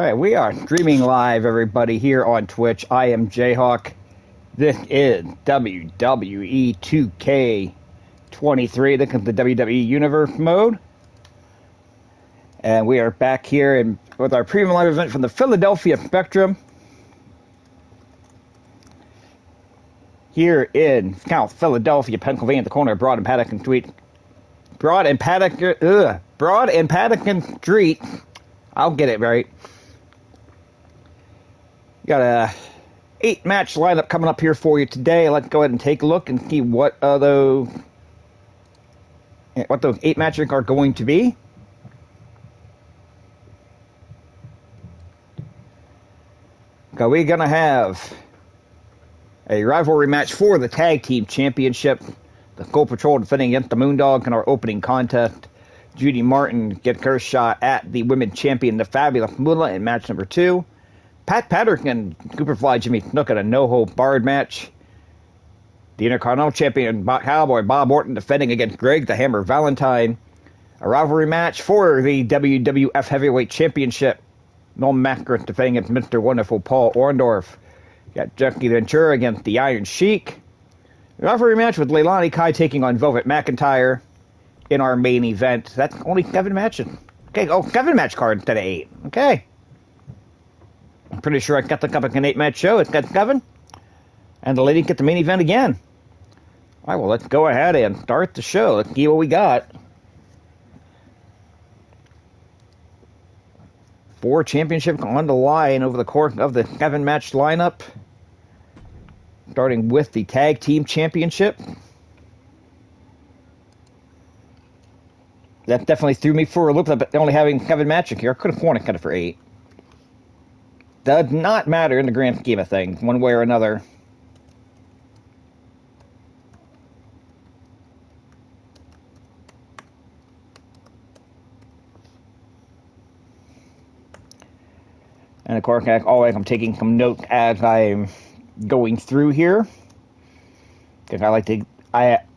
Alright, we are streaming live, everybody, here on Twitch. I am Jayhawk. This is WWE 2K23. This is the WWE Universe mode. And we are back here with our premium live event from the Philadelphia Spectrum. Here in Philadelphia, Pennsylvania, the corner of Broad and Patterson Street. Broad and Patterson Street. I'll get it right. Got a 8-match lineup coming up here for you today. Let's go ahead and take a look and see what those 8 matches are going to be. So we're going to have a rivalry match for the Tag Team Championship. The Gold Patrol defending against the Moondogs in our opening contest. Judy Martin gets her shot at the Women's Champion, the Fabulous Moolah, in match number 2. Pat Patterson and Superfly Jimmy Snuka in a no-hold-barred match. The Intercontinental Champion, Cowboy Bob Orton, defending against Greg the Hammer Valentine. A rivalry match for the WWF Heavyweight Championship. Nolan Mascaras defending against Mr. Wonderful Paul Orndorff. Got Jackie Ventura against the Iron Sheik. A rivalry match with Leilani Kai taking on Velvet McIntyre in our main event. That's only 7 matches. Okay, 7 match card instead of 8. Okay. I'm pretty sure I got the cup of an 8-match show. It's got 7. And the lady get the main event again. All right, well, let's go ahead and start the show. Let's see what we got. 4 championships on the line over the course of the 7-match lineup. Starting with the Tag Team Championship. That definitely threw me for a loop, but only having 7 matches here. I could have sworn it cut it for 8. Does not matter in the grand scheme of things, one way or another. And of course, as always, I'm taking some notes as I'm going through here. Because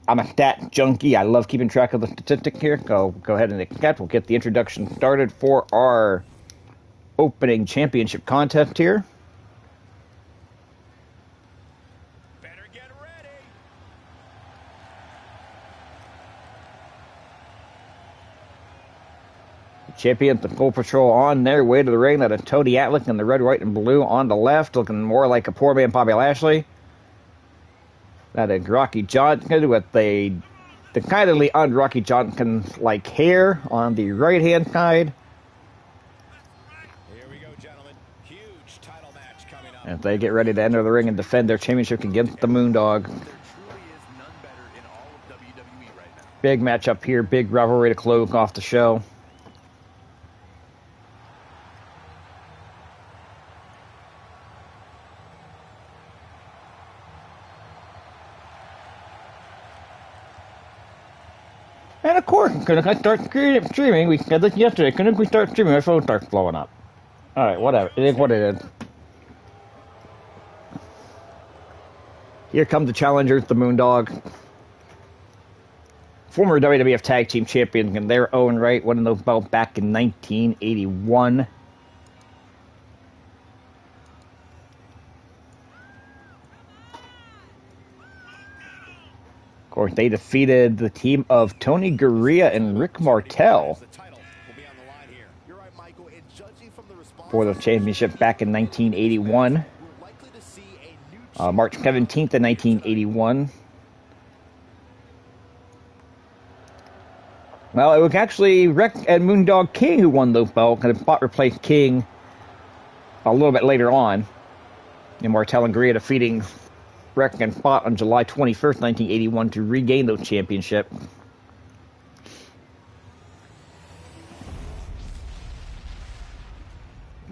I'm a stat junkie. I love keeping track of the statistics here. Go ahead and accept. We'll get the introduction started for our opening championship contest here. Better get ready. The champions, the Gold Patrol, on their way to the ring. That is Tony Atlas in the red, white, and blue on the left, looking more like a poor man Bobby Lashley. That is Rocky Johnson with the kindly un-Rocky Johnson-like hair on the right-hand side. Here we go, gentlemen. Huge title match coming up. As they get ready to enter the ring and defend their championship against the Moondogs. There truly is none better in all of WWE right now. Big match up here. Big rivalry to close off the show. And of course, couldn't I start streaming? We said this yesterday. Couldn't we start streaming? My phone starts blowing up. Alright, whatever. It is what it is. Here come the challengers, the Moondogs. Former WWF Tag Team Champions in their own right. Won those belts back in 1981. Of course, they defeated the team of Tony Gurria and Rick Martel for the championship back in 1981. March 17th of 1981. Well, it was actually Rick and Moondog King who won those belts, and Spot replaced King a little bit later on. And Martel and Gurria defeating Rick and Spot on July 21st, 1981 to regain those championships.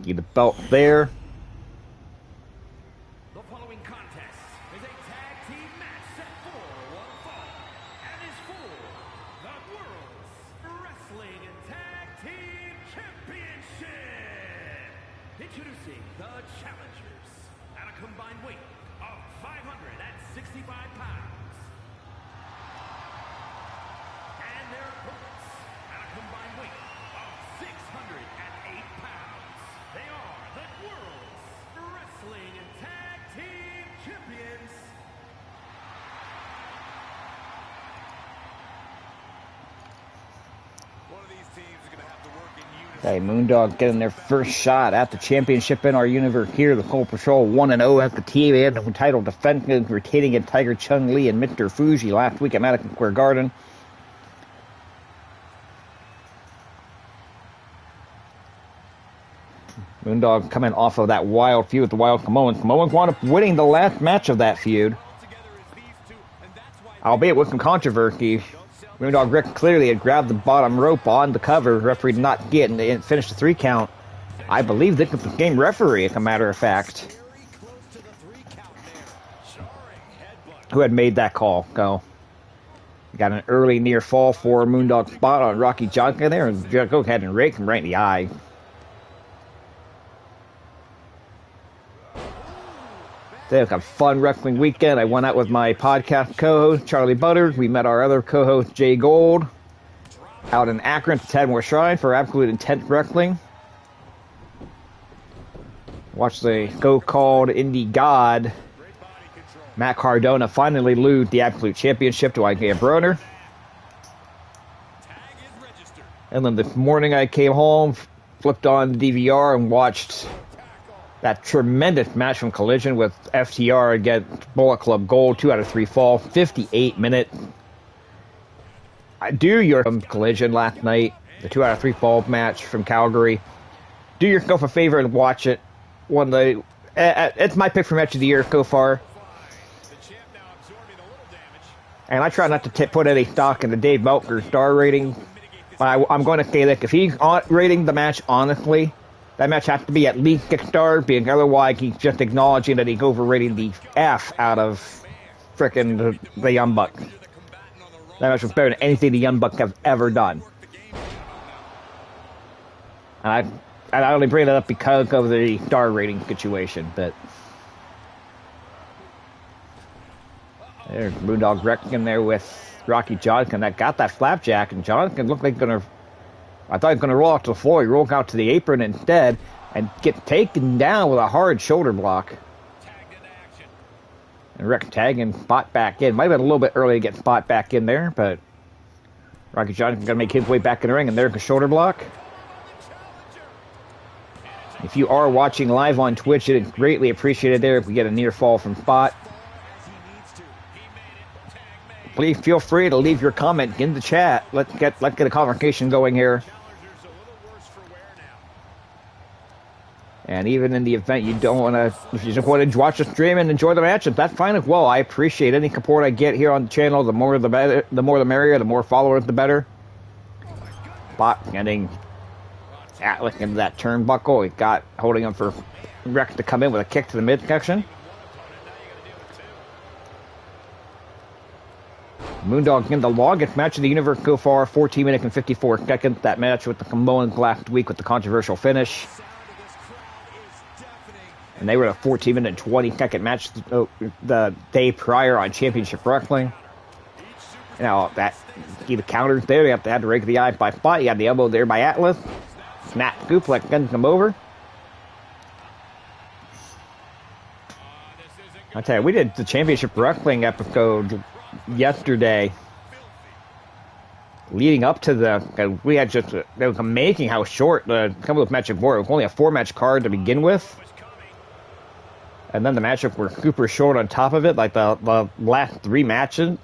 Get the belt there. The following contest is a tag team match set for one fall and is for the World's Wrestling Tag Team Championship. Introducing the challengers at a combined weight of 565 pounds. And their opponents at a combined weight of 608 pounds. They are Okay, Moondog getting their first shot at the championship in our universe here. The Cole Patrol 1-0 at the team title defending, retaining in Tiger Chung Lee and Mr. Fuji last week at Madison Square Garden. Moondog coming off of that wild feud with the Wild Samoans. Samoans wound up winning the last match of that feud, albeit with some controversy. Moondog Rick clearly had grabbed the bottom rope on the cover, referee did not get, and it finished the 3 count. I believe this was the game referee, as a matter of fact, who had made that call. Go. Got an early near fall for Moondog spot on Rocky Johnson there, and go ahead and rake him right in the eye. They had a fun wrestling weekend. I went out with my podcast co-host, Charlie Butters. We met our other co-host, Jay Gold, out in Akron at the Tadmore Shrine for Absolute Intense Wrestling. Watched the so-called indie god, Matt Cardona, finally lose the Absolute Championship to Isaiah Broner. And then this morning I came home, flipped on the DVR, and watched that tremendous match from Collision with FTR against Bullet Club Gold, 2 out of 3 fall, 58 minutes. I do your Collision last night, the 2 out of 3 fall match from Calgary. Do yourself a favor and watch it. It's my pick for match of the year so far. And I try not to put any stock in the Dave Meltzer star rating, but I'm going to say that if he's rating the match honestly, that match has to be at least 6 stars, because otherwise he's just acknowledging that he's overrating the F out of frickin' the Young Bucks. That match was better than anything the Young Bucks have ever done. And I only bring that up because of the star rating situation, but there's Moondog wrecking there with Rocky Johnson that got that flapjack, and Johnson looked like I thought he was going to roll out to the floor. He rolled out to the apron instead and get taken down with a hard shoulder block. And Rick tagging spot back in. Might have been a little bit early to get spot back in there, but Rocky Johnson's going to make his way back in the ring, and there's the shoulder block. If you are watching live on Twitch, it is greatly appreciated there if we get a near fall from Spot. Please feel free to leave your comment in the chat. Let's get a conversation going here. And even in the event you don't want to, if you just want to watch the stream and enjoy the matches, that's fine as well. I appreciate any support I get here on the channel. The more the better, the more the merrier. The more followers, the better. Spot getting Atlas into that turnbuckle. He got holding him for Rex to come in with a kick to the midsection. Moondog in the longest match of the universe so far, 14 minutes and 54 seconds. That match with the Samoans last week with the controversial finish. And they were a 14-minute and 20-second match the day prior on Championship Wrestling. Now, that the counters there, they have to rake the eye by Spot. You had the elbow there by Atlas. Snap suplex guns him over. I tell you, we did the Championship Wrestling episode yesterday. Leading up to we had just, it was amazing how short the couple of matches were. It was only a 4-match card to begin with. And then the matchup were super short on top of it, like the last 3 matches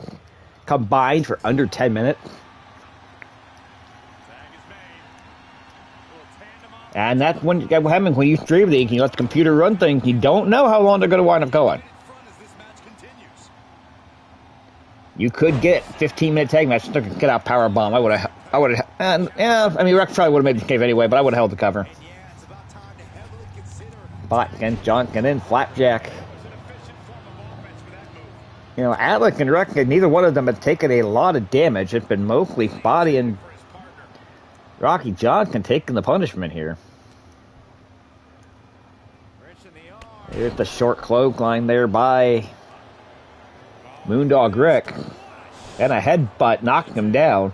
combined for under 10 minutes. And that's what happens when you stream these, you let the computer run things, you don't know how long they're going to wind up going. You could get 15-minute tag match, get out power bomb. I would have, I mean, Rex probably would have made the cave anyway, but I would have held the cover. Bot against Johnson in flapjack. You know, Atlas and Rex, neither one of them have taken a lot of damage. It's been mostly Spotty and Rocky Johnson taking the punishment here. There's the short clothesline there by Moondog Rick. And a headbutt knocking him down.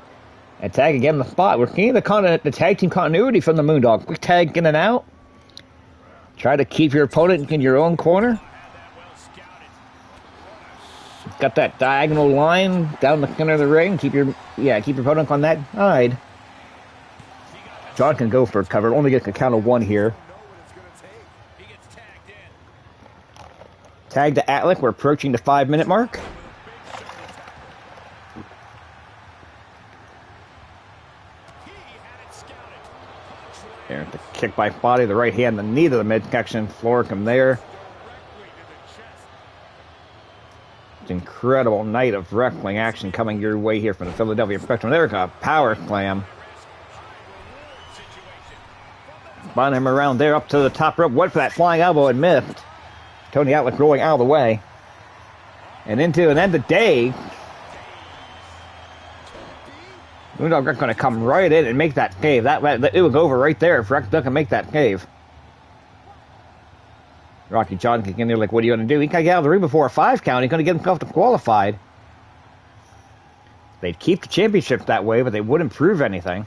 And tag again the Spot. We're seeing the tag team continuity from the Moondog. Quick tag in and out. Try to keep your opponent in your own corner. Got that diagonal line down the center of the ring. Keep your opponent on that side. John can go for a cover. Only get a count of 1 here. Tag to Atlick. We're approaching the 5-minute mark. There's the kick by Body, the right hand, the knee to the midsection. Floricum there. It's an incredible night of wrestling action coming your way here from the Philadelphia Spectrum. There's a power slam. Spun him around there up to the top rope. Went for that flying elbow and missed. Tony Atlick rolling out of the way. And into an end of day. Moondogs are going to come right in and make that cave. It would go over right there if Rex doesn't make that cave. Rocky John can get in there like, what are you going to do? He can't get out of the ring before a 5 count. He's going to get himself disqualified. They'd keep the championship that way, but they wouldn't prove anything.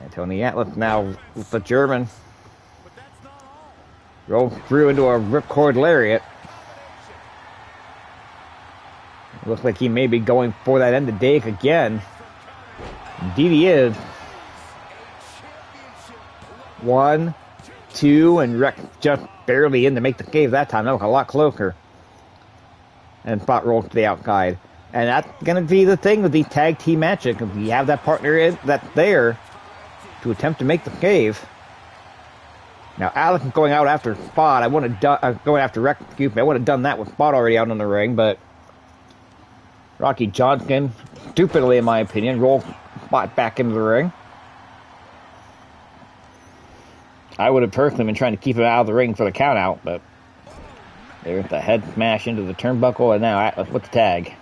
And Tony Atlick now with the German. Rolled through into a ripcord lariat. Looks like he may be going for that end of day again. Indeed he is. 1, 2, and Rex just barely in to make the cave that time. That was a lot closer. And Spot rolls to the outside. And that's going to be the thing with these tag team matches. Because you have that partner that's there to attempt to make the cave. Now, Alex is going out after Spot. I would have done going after Rex. Excuse me. I would have done that with Spot already out in the ring, but Rocky Johnson, stupidly in my opinion, rolled Spot back into the ring. I would have personally been trying to keep him out of the ring for the count out, but there's the head smash into the turnbuckle, and now Atlas with the tag.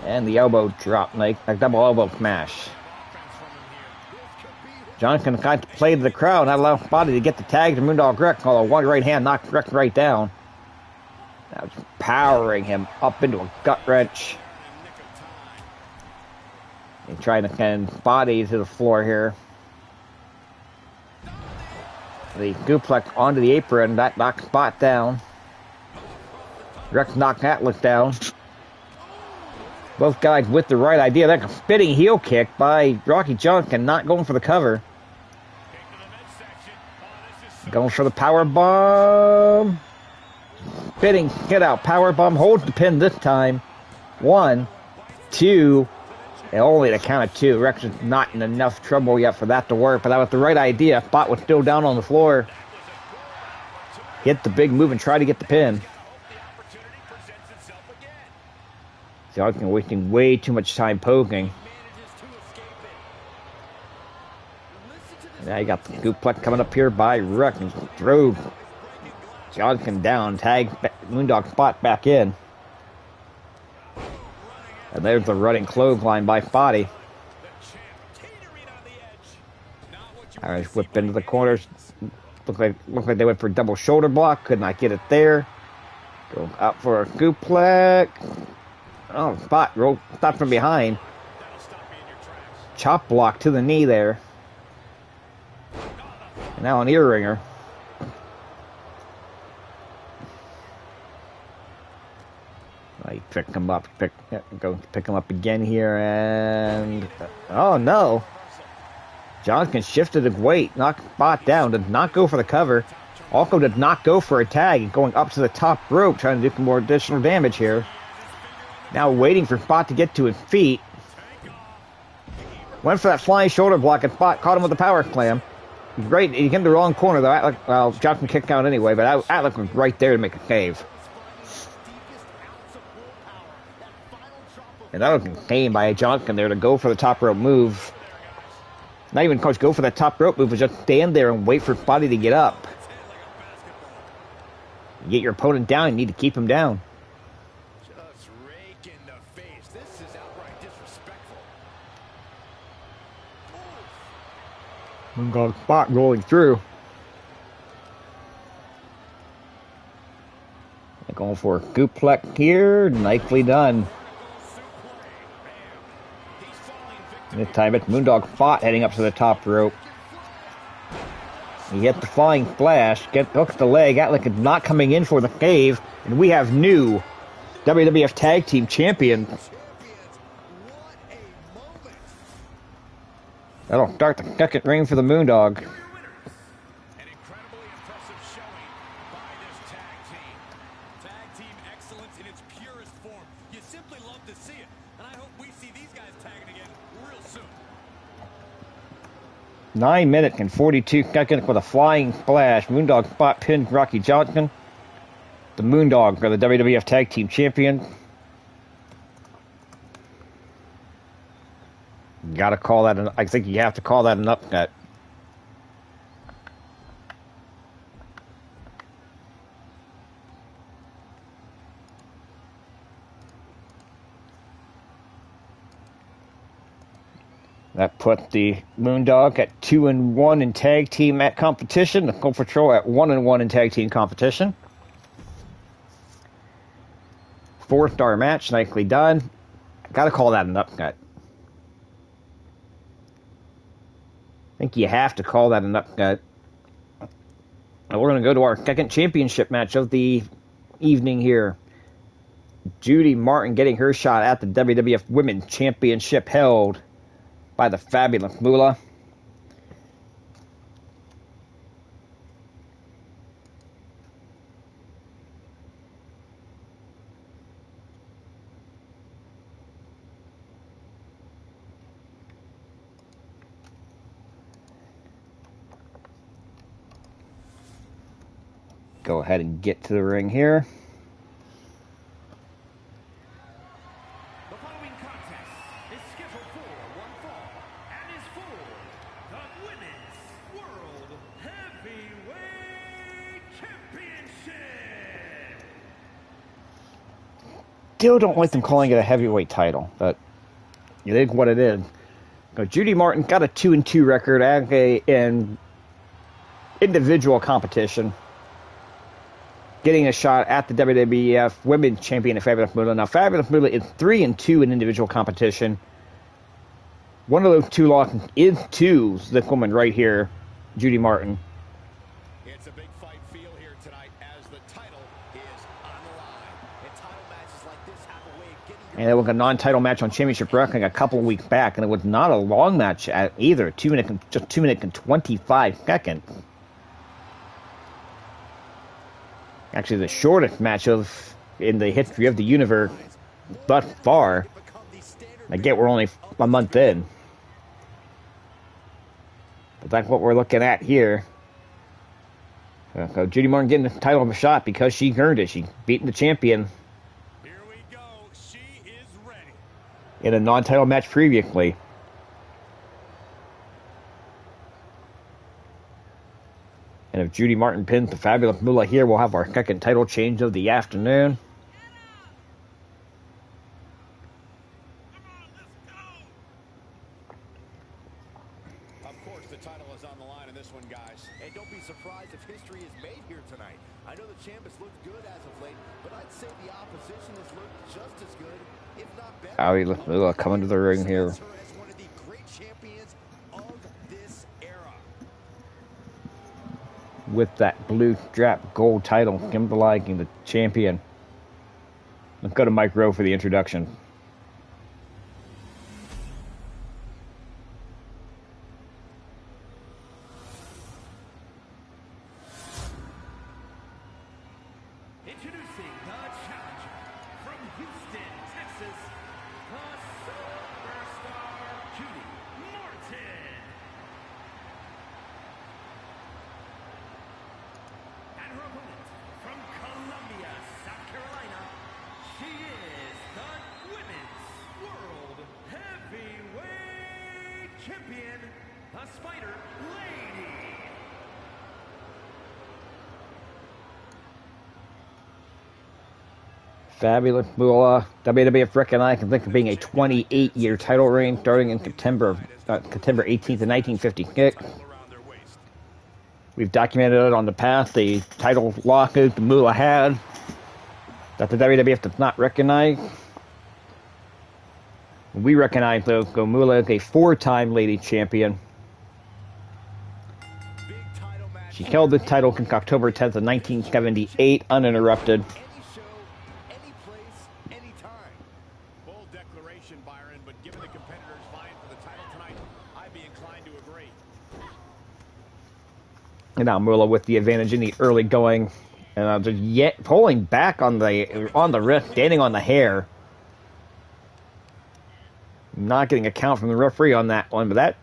And the elbow drop, like a double elbow smash. Johnson kind of played the crowd, not allow Spotty to get the tag to Moondog Rex, although one right hand knocked Rex right down. Now it's powering him up into a gut wrench. And trying to send Spotty to the floor here. The duplex onto the apron, that knocks Spot down. Rex knocked Atlas down. Both guys with the right idea. That's a spinning heel kick by Rocky Johnson, not going for the cover. Going for the power bomb. Spinning, get out, power bomb, holds the pin this time. 1, 2, and only the count of 2. Rex is not in enough trouble yet for that to work, but that was the right idea. Spot was still down on the floor. Hit the big move and try to get the pin. Johnson wasting way too much time poking. Now you got the duplex coming up here by Rex and throw Johnson down, tag Moondog Spot back in. And there's the running clothesline by Spotty. Irish whip into the corners. Look like they went for a double shoulder block. Could not get it there. Go out for a duplex. Oh, Spot roll, stop from behind. Chop block to the knee there. And now an ear ringer. I pick him up, go pick him up again here, and oh no! Johnson shifted his weight, knocked Spot down, did not go for the cover. Also did not go for a tag, going up to the top rope, trying to do some more additional damage here. Now waiting for Spot to get to his feet. Went for that flying shoulder block, and Spot caught him with a power slam. Right, he came to the wrong corner though. Atlick, well, Johnson kicked out anyway, but Atlick was right there to make a save. And that was insane by Johnson there to go for the top rope move. Not even coach go for that top rope move, but just stand there and wait for Spotty to get up. You get your opponent down, you need to keep him down. Just rake in the face. This is outright disrespectful. Moondog Spot rolling through. They're going for a duplex here. Nicely done. This time it's Moondog Spot heading up to the top rope. He hit the flying splash, hooks the leg. Atlick is not coming in for the cave, and we have new WWF Tag Team Champions That'll start the second ring for the Moondog. An incredibly impressive showing by this tag team. Tag team excellence in its purest form. You simply love to see it. And I hope we see these guys tagging again real soon. 9 minutes and 42 seconds with a flying splash. Moondog spot pinned Rocky Johnson. The Moondog are the WWF Tag Team Champion. Gotta call that I think you have to call that an upset. That put the Moondog at 2-1 in tag team at competition. The Gold Patrol at 1-1 in tag team competition. 4-star match, nicely done. Gotta call that an upset. I think you have to call that an upset. Now we're going to go to our second championship match of the evening here. Judy Martin getting her shot at the WWF Women's Championship held by the fabulous Moolah. Go ahead and get to the ring here. The following contest is scheduled for one fall and is for the Women's World Heavyweight Championship. Still don't like them calling it a heavyweight title, but it is what it is. Now, Judy Martin got a 2-2 record in individual competition, getting a shot at the WWF Women's Champion of Fabulous Moolah. Now, Fabulous Moolah is 3-2 in individual competition. One of those two losses is to this woman right here, Judy Martin. It's a big fight feel here tonight as the title is on the line. And title matches like this have a way of getting And it was a non-title match on Championship Wrestling a couple of weeks back, and it was not a long match either. Just 2 minutes and 25 seconds. Actually, the shortest match in the history of the universe thus far. I get we're only a month in, but that's what we're looking at here. So Judy Martin getting the title of a shot because she earned it. She beaten the champion Here we go. She is ready. in a non-title match previously. And if Judy Martin pins the fabulous Moolah here, we'll have our second title change of the afternoon. Of course, the title is on the line in this one, guys. And don't be surprised if history is made here tonight. I know the champ has looked good as of late, but I'd say the opposition has looked just as good, if not better. Moolah coming to the ring here. Her as one of the great champions of this era. With that blue strap gold title symbolizing the champion. Let's go to Mike Rowe for the introduction. Introducing the challenger from Houston, Texas, the superstar Judy Martin. And her opponent from Columbia, South Carolina, she is the Women's World Heavyweight Champion, the Spider Lady. Fabulous Moolah. WWF recognized and think of being a 28-year title reign starting in September 18th of 1956. We've documented it on the past, the title lawsuit the Moolah had that the WWF does not recognize. We recognize, though, Moolah is a 4-time lady champion. She held this title since October 10th of 1978, uninterrupted. bold declaration, Byron, but given the competitors vying for the title tonight, I'd be inclined to agree. And now Moolah with the advantage in the early going. And just yet pulling back on the wrist, standing on the hair. Not getting a count from the referee on that one, but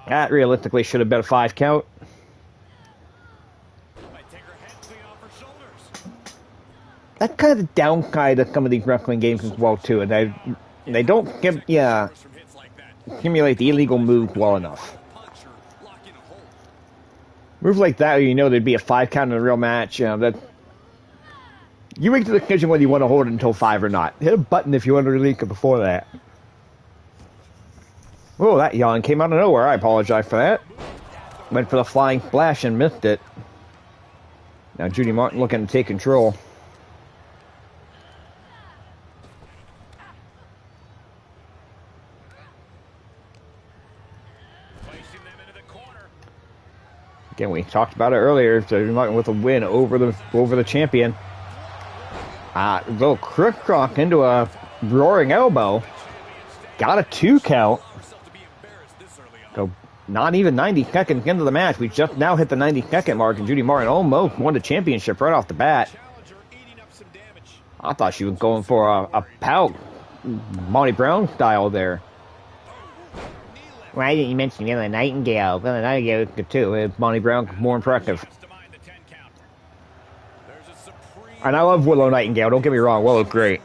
that realistically should have been a 5 count. That's kind of the downside of some of these wrestling games as well too, and they don't simulate the illegal move well enough. Move like that, you know there'd be a 5 count in a real match. That you make the decision whether you want to hold it until 5 or not. Hit a button if you want to release it before that. Oh, that yawn came out of nowhere. I apologize for that. Went for the flying splash and missed it. Now Judy Martin looking to take control. Again, we talked about it earlier. Judy Martin with a win over the champion. Little crook into a roaring elbow. Got a 2 count. So not even 90 seconds into the match. We just now hit the 90-second mark, and Judy Martin almost won the championship right off the bat. I thought she was going for a pout, Monty Brown style there. Why didn't you mention Willow Nightingale? Willow Nightingale was good too. Monty Brown more impressive. And I love Willow Nightingale, don't get me wrong. Willow's great.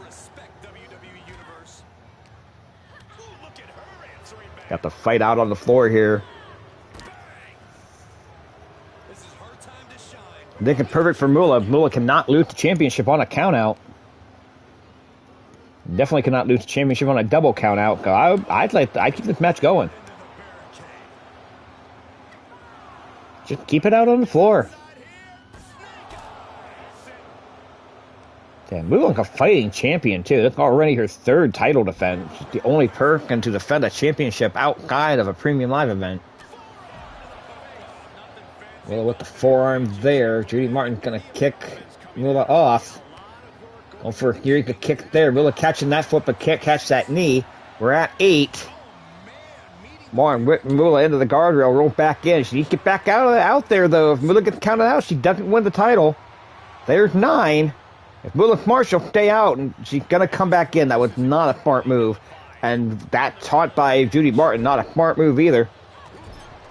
Got the fight out on the floor here. I think it's perfect for Moolah. Moolah cannot lose the championship on a count out. Definitely cannot lose the championship on a double count out. I'd keep this match going. Just keep it out on the floor. Damn, Moondogs a fighting champion too. That's already her 3rd title defense. She's the only person to defend a championship outside of a premium live event. Well, with the forearm there, Judy Martin's gonna kick Moolah off. Going for a Eureka kick there. Moolah catching that foot, but can't catch that knee. We're at 8. Martin whipped Moolah into the guardrail, rolled back in. She needs to get back out there, though. If Moolah gets counted out, she doesn't win the title. There's 9. If Moolah's smart, she'll stay out, and she's going to come back in. That was not a smart move. And that taught by Judy Martin, not a smart move either.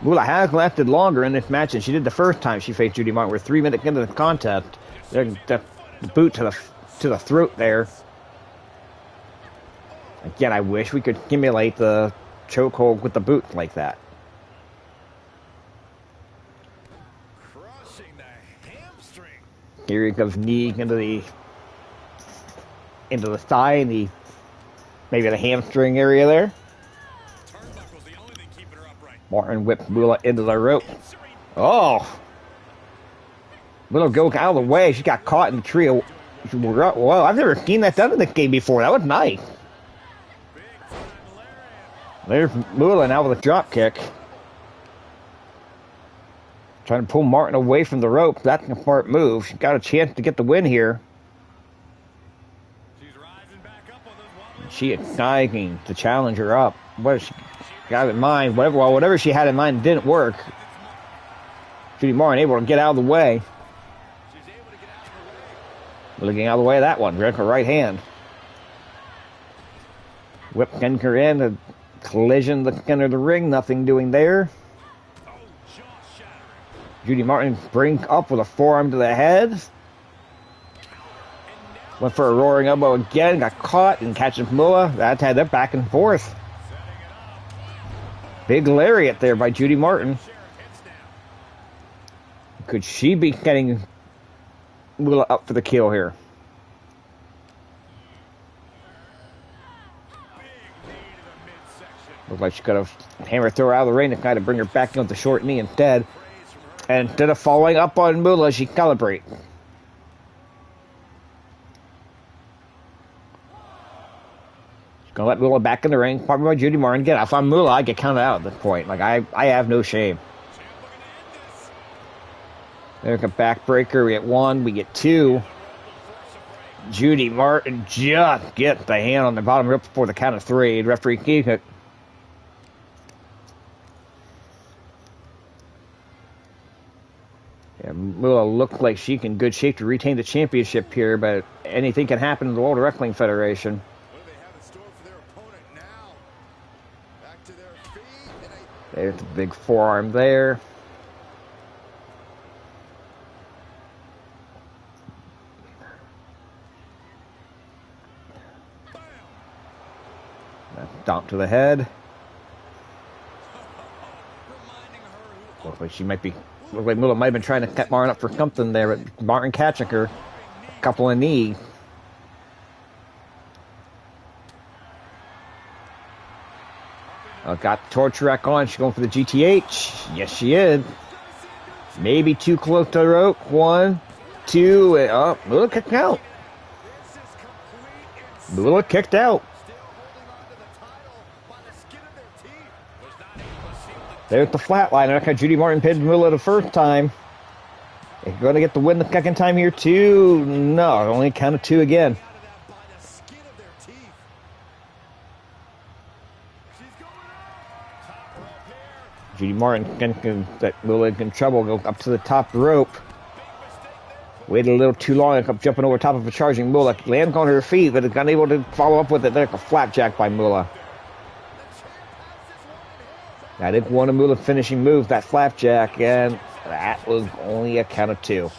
Moolah has lasted longer in this match than she did the first time she faced Judy Martin. We're 3 minutes into the contest. The boot to the throat there. Again, I wish we could simulate the chokehold with the boot like that. Crushing the hamstring. Here he goes, knee into the thigh and maybe the hamstring area there. Turnbuckle's the only thing keeping her upright. Martin whips Moolah into the rope. Oh! Moolah goes out of the way. She got caught in the tree. Whoa, I've never seen that done in this game before. That was nice. There's Moolah now with a drop kick. Trying to pull Martin away from the rope. That's a smart move. She got a chance to get the win here. She's rising back up on those wobbly. She is snagging to challenge her up. What she got in mind? Whatever she had in mind didn't work. Judy Martin able to get out of the way. She's able to get out of the way. Looking out of the way of that one. Grab her right hand. Whip her in. A collision the center of the ring. Nothing doing there. Oh, jaw shattering. Judy Martin brings up with a forearm to the head. Went for a roaring elbow again. Got caught and catches Moolah. That's had that back and forth. Big lariat there by Judy Martin. Could she be getting Moolah up for the kill here? Looks like she could have hammered throw her out of the ring to kind of bring her back in with the short knee instead. And instead of following up on Moolah, she celebrates. She's going to let Moolah back in the ring. Probably by Judy Martin. Again, if I'm Moolah, I get counted out at this point. Like, I have no shame. There's a backbreaker. We get 1. We get 2. Judy Martin just get the hand on the bottom rope before the count of 3. Referee kick it. Yeah, Moolah looked like she's in good shape to retain the championship here, but anything can happen in the World Wrestling Federation. What do they have in store for their opponent now? Back to their feet. There's the big forearm there. Stomp to the head. Looks like she might be. Looks like Moolah might have been trying to cut Martin up for something there, but Martin catching her. A couple of knees. Got the torch rack on. She's going for the GTH. Yes, she is. Maybe too close to the rope. 1, 2, and Moolah kicked out. Moolah kicked out. There's the flatliner. Okay, Judy Martin pinned Moolah the first time. They're going to get the win the second time here, too. No, only count of 2 again. Judy Martin thinking that Moolah in trouble. Go up to the top rope. Waited a little too long. Up jumping over top of a charging Moolah. Lands on her feet, but is unable to follow up with it. There's a flapjack by Moolah. I didn't want a Moolah finishing move, that flapjack, and that was only a count of 2.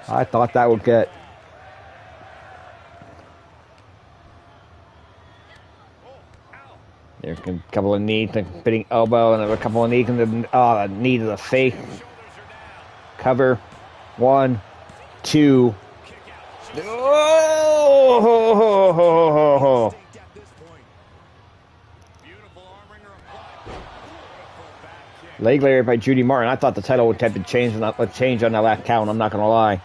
I thought that would get. There's a couple of knees, a spinning elbow, and a couple of knees in the knee to the face. Cover. 1, 2. Oh! Leg layer by Judy Martin. I thought the title would have been changed on that last count. I'm not going to lie.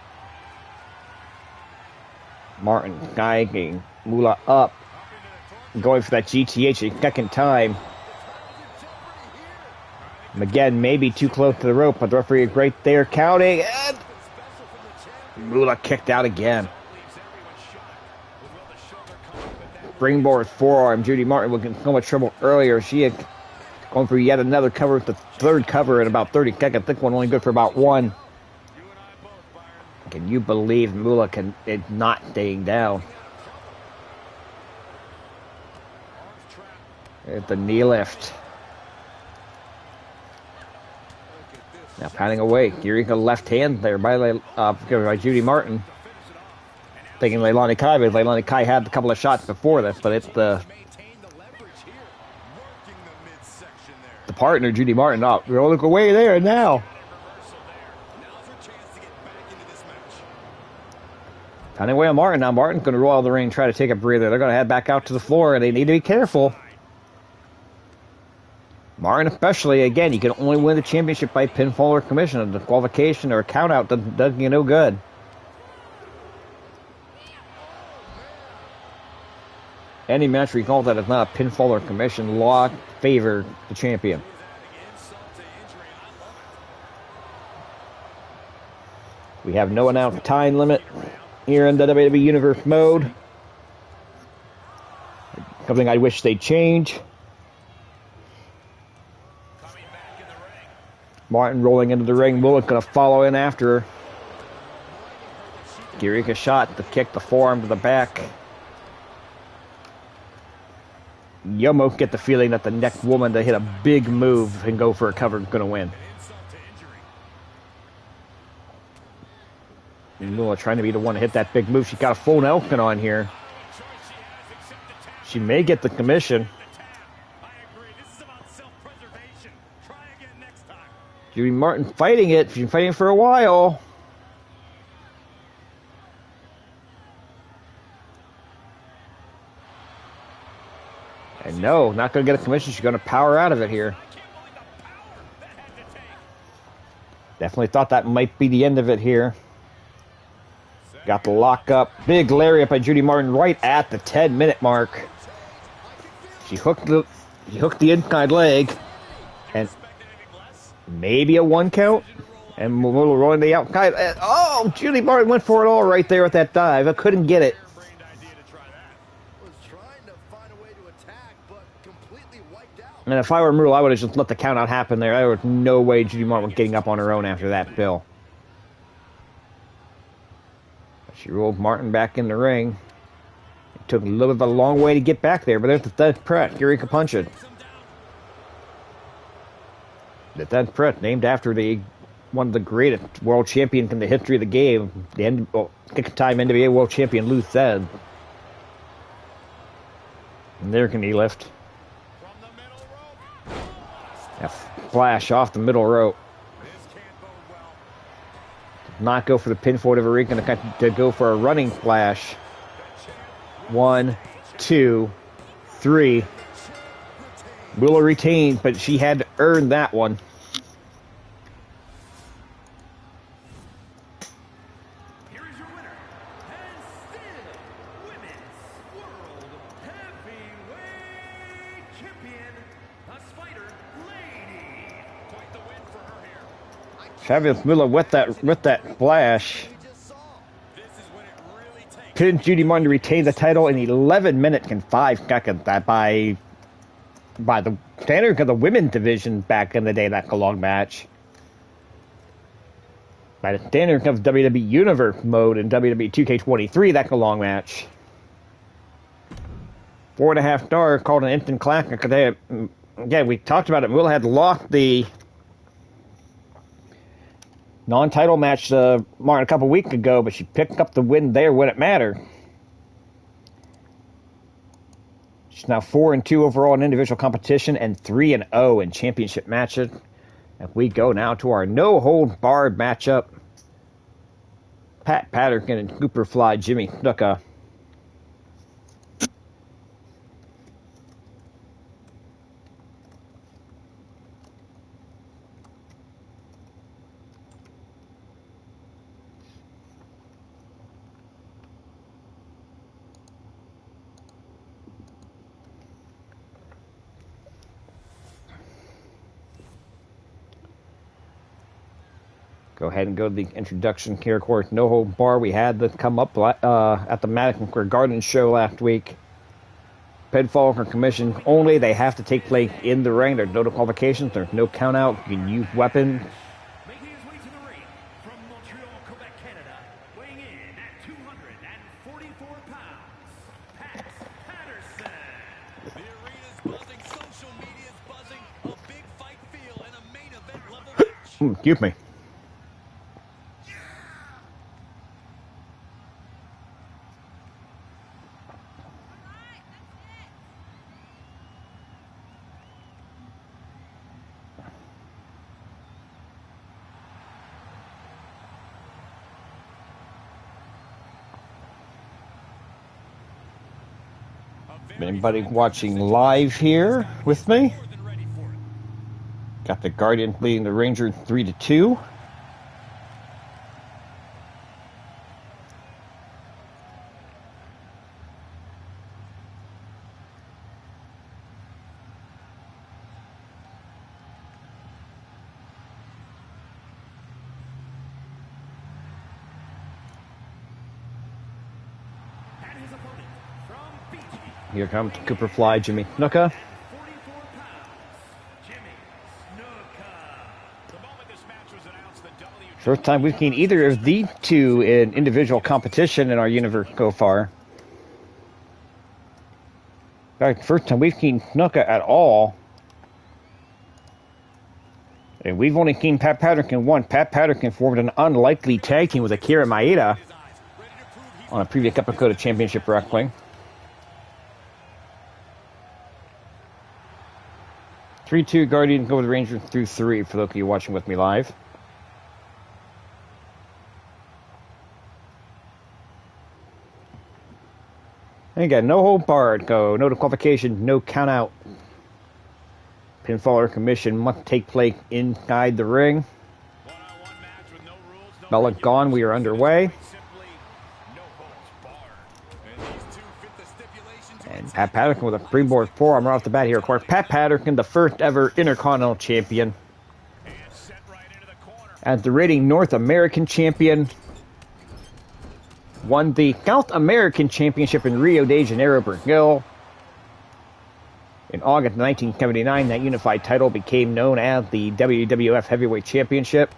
Martin guiding Moolah up, going for that GTH a second time. Again, maybe too close to the rope, but the referee is right there counting, and Moolah kicked out again. Springboard forearm. Judy Martin was in so much trouble earlier. She had gone for yet another cover, the third cover in about 30 seconds. I think one only good for about 1. Can you believe Moolah is not staying down? There's the knee lift. Now pounding away. Eureka left hand there by Judy Martin. Thinking Leilani Kai, but Leilani Kai had a couple of shots before this, but it's the partner, Judy Martin, up. We'll look away there now. Pounding away on Martin. Now Martin's going to roll out of the ring, try to take a breather. They're going to head back out to the floor, and they need to be careful. Martin especially, again, you can only win the championship by pinfall or commission. A disqualification or a countout doesn't get no good. Any match recall that is not a pinfall or commission, law favor the champion. We have no announced time limit here in the WWE Universe mode. Something I wish they'd change. Martin rolling into the ring. Moolah going to follow in after her. Eureka shot, the kick, the forearm to the back. You almost get the feeling that the next woman to hit a big move and go for a cover is going to win. Moolah trying to be the one to hit that big move. She's got a full Elkin on here. She may get the commission. Judy Martin fighting it. She's been fighting for a while. And no, not going to get a commission. She's going to power out of it here. Definitely thought that might be the end of it here. Got the lock up. Big lariat by Judy Martin right at the 10-minute mark. She hooked the inside leg. And Maybe a 1 count. And Moolah rolling the outside. Oh, Judy Martin went for it all right there with that dive. I couldn't get it. Was trying to find a way to attack, but completely wiped out. And if I were Moolah, I would have just let the count out happen there. There was no way Judy Martin was getting up on her own after that, Bill. She rolled Martin back in the ring. It took a little bit of a long way to get back there, but there's the third Pratt. Here he could punch it. The third Pratt, named after one of the greatest world champions in the history of the game, the time NWA world champion Lou Thesz. And there can he lift. A flash off the middle rope. Did not go for the pinfall, whatever he's going to go for a running flash. 1, 2, 3. Moolah retained, but she had to earn that one. Here is your winner, and still Women's World Heavyweight Champion, the Spider Lady. Quite the win for her here. Fabulous Moolah with that flash. This is when it really takes. Pinned Judy Martin to retain the title in 11 minutes and 5 seconds. That by the standard of the women's division back in the day, that's a long match. By the standard of WWE Universe mode in WWE 2K23, that's a long match. 4.5 stars, called an instant classic. Again, we talked about it. Moolah had lost the non-title match Martin a couple weeks ago, but she picked up the win there when it mattered. She's now 4-2 overall in individual competition and 3-0 in championship matches. And we go now to our no-hold-barred matchup. Pat Patterson and Superfly Jimmy Snuka. Go ahead and go to the introduction here. Of course, no hold bar. We had this come up at the Madison Square Garden show last week. Pinfall for commission only. They have to take place in the ring. There's no qualifications. There's no count out. You can use weapons. Making his way to the ring from Montreal, Quebec, Canada, weighing in at 244 pounds, Pat Patterson. The arena's buzzing, social media's buzzing, a big fight feel, and a main event level match. Excuse me. Anybody watching live here with me? Got the Guardian leading the Ranger 3-2. And his opponent from Fiji, Here comes Cooperfly Jimmy Snuka. 44 pounds, Jimmy Snuka. The moment this match was announced, the WWE First time we've seen either of these two in individual competition in our universe so far. In fact, first time we've seen Snuka at all. And we've only seen Pat Patterson once. Pat Patterson formed an unlikely tag team with Akira Maeda on a previous episode of Championship Wrestling. 3-2 Guardian go with Ranger through 3 for those of you watching with me live. And again, no hold barred, go, no disqualification, no count out. Pinfall or commission must take place inside the ring. one-on-one match with no rules, no Bella gone, we are underway. simply no holds barred. And these two fit the stipulations. And Pat Patterson with a springboard forearm right off the bat here. Of course, Pat Patterson, the first ever Intercontinental Champion. as the reigning North American champion. Won the South American Championship in Rio de Janeiro, Brazil. In August 1979, that unified title became known as the WWF Heavyweight Championship.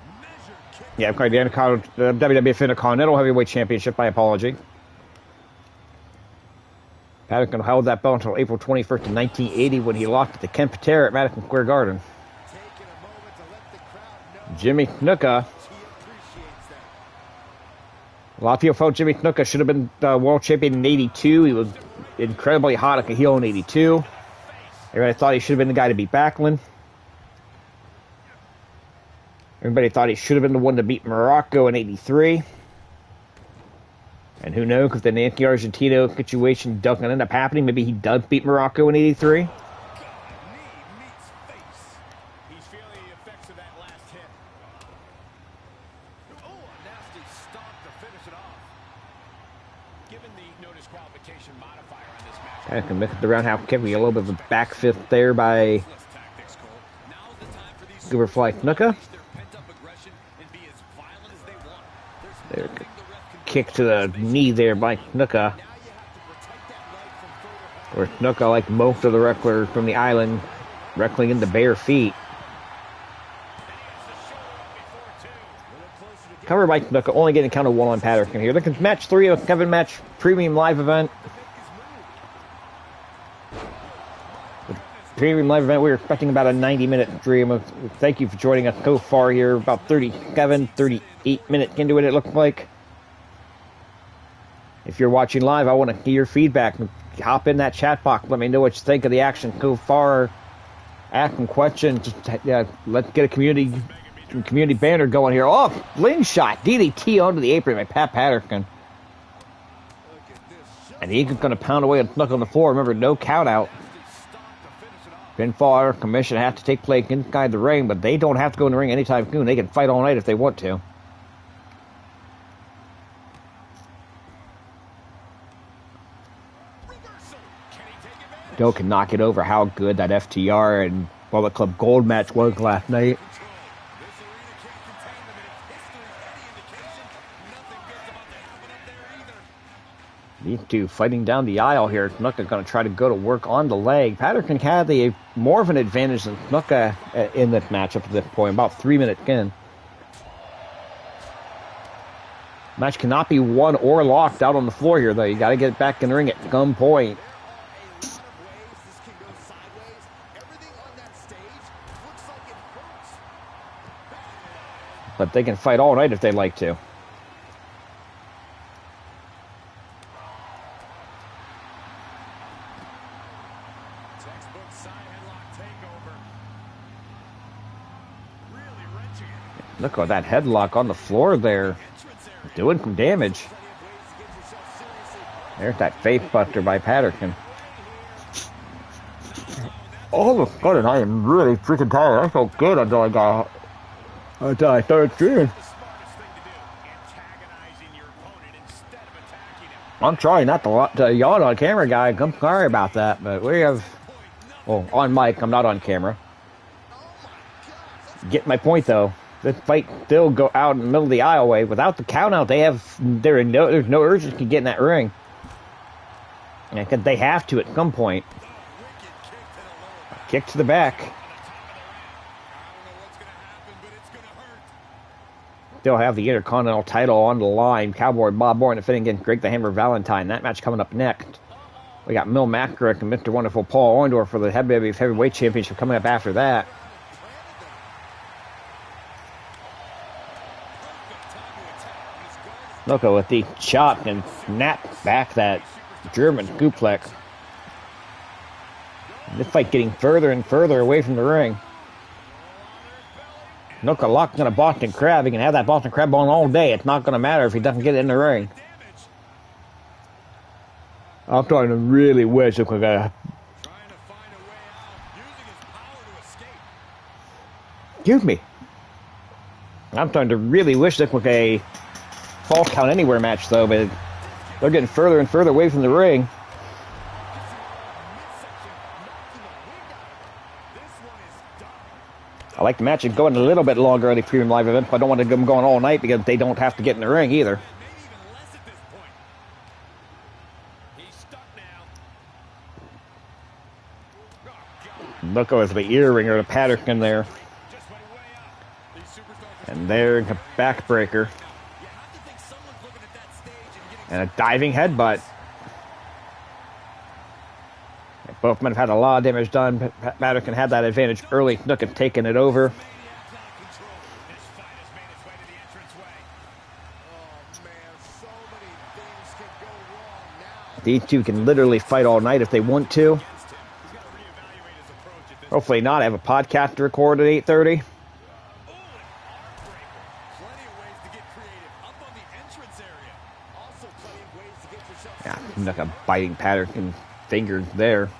Yeah, I'm sorry, the WWF Intercontinental Heavyweight Championship, my apology. Patterson held that belt until April 21st of 1980 when he lost to Ken Patera at Madison Square Garden. Jimmy Snuka. A lot of people felt Jimmy Snuka should have been world champion in 82. He was incredibly hot like a heel in 82. Everybody thought he should have been the guy to beat Backlund. Everybody thought he should have been the one to beat Morocco in 83. And who knows, if the Nancy Argentino situation doesn't end up happening, maybe he does beat Morocco in 83. I can make it the roundhouse kick. A little bit of a back fist there by Gooberfly Snuka. There, kick to the knee there by Snuka. Or Snuka, like most of the wrestlers from the island, wrestling into bare feet. Cover by Snuka, only getting counted one on Patterson here. Look at match 3 of a 7 match premium live event. Premium live event, we were expecting about a 90-minute stream. Thank you for joining us so far here. About 37, 38 minutes into it, it looks like. If you're watching live, I want to hear your feedback. Hop in that chat box. Let me know what you think of the action so far. Ask some questions. Let's get a community banner going here. Oh, slingshot. DDT onto the apron by Pat Patterson. And he's going to pound away and snuck on the floor. Remember, no count out. Pinfall commission has to take place inside the ring, but they don't have to go in the ring anytime soon. They can fight all night if they want to. Joe can knock it over. How good that FTR and Bullet Club Gold match was last night. These two fighting down the aisle here. Snuka going to try to go to work on the leg. Patterson had more of an advantage than Snuka in this match up to this point, about 3 minutes in. Match cannot be won or lost out on the floor here, though. You got to get it back in the ring at some point. But they can fight all night if they like to. Look at that headlock on the floor there. Doing some damage. There's that face buster by Patterson. All of a sudden, I am really freaking tired. I felt good until I started streaming. I'm sorry not to yawn on camera, guys. I'm sorry about that, but we have... Well, on mic, I'm not on camera. Get my point, though. This fight still go out in the middle of the aisleway. Without the countout, there's no urgency to get in that ring. And they have to at some point. Kick to the back. They'll have the Intercontinental title on the line. Cowboy Bob Orton defending against Greg the Hammer Valentine. That match coming up next. We got Mil Mascaras and Mr. Wonderful Paul Orndorff for the WWF Heavyweight Championship coming up after that. Look with the chop and snap back that German suplex. This fight getting further and further away from the ring. Snuka locked in a Boston Crab. He can have that Boston Crab on all day. It's not going to matter if he doesn't get it in the ring. I'm starting to really wish it could Excuse me. I'm starting to really wish this was a Fall Count Anywhere match, though, but they're getting further and further away from the ring. I like the match going a little bit longer on the premium live event, but I don't want them going all night because they don't have to get in the ring either. Maybe even less at this point. He's stuck now. Oh, God. Look at the ear ringer to Patterson there. Just went way up. These superstars are And there's a backbreaker. you have to think someone's looking at that stage and getting And a diving headbutt. Both men have had a lot of damage done. Patterson had that advantage early. Snook had taken it over. maniacs out of control. This fight has made its way to the entranceway. Oh, man, so many things can go wrong now. These two can literally fight all night if they want to. Against him. He's got to reevaluate his approach at this Hopefully not. I have a podcast to record at 8:30. Oh, an arm breaker. Plenty of ways to get creative. Up on the entrance area. Also, plenty of ways to get yourself Yeah, serious. like a biting Patterson finger there.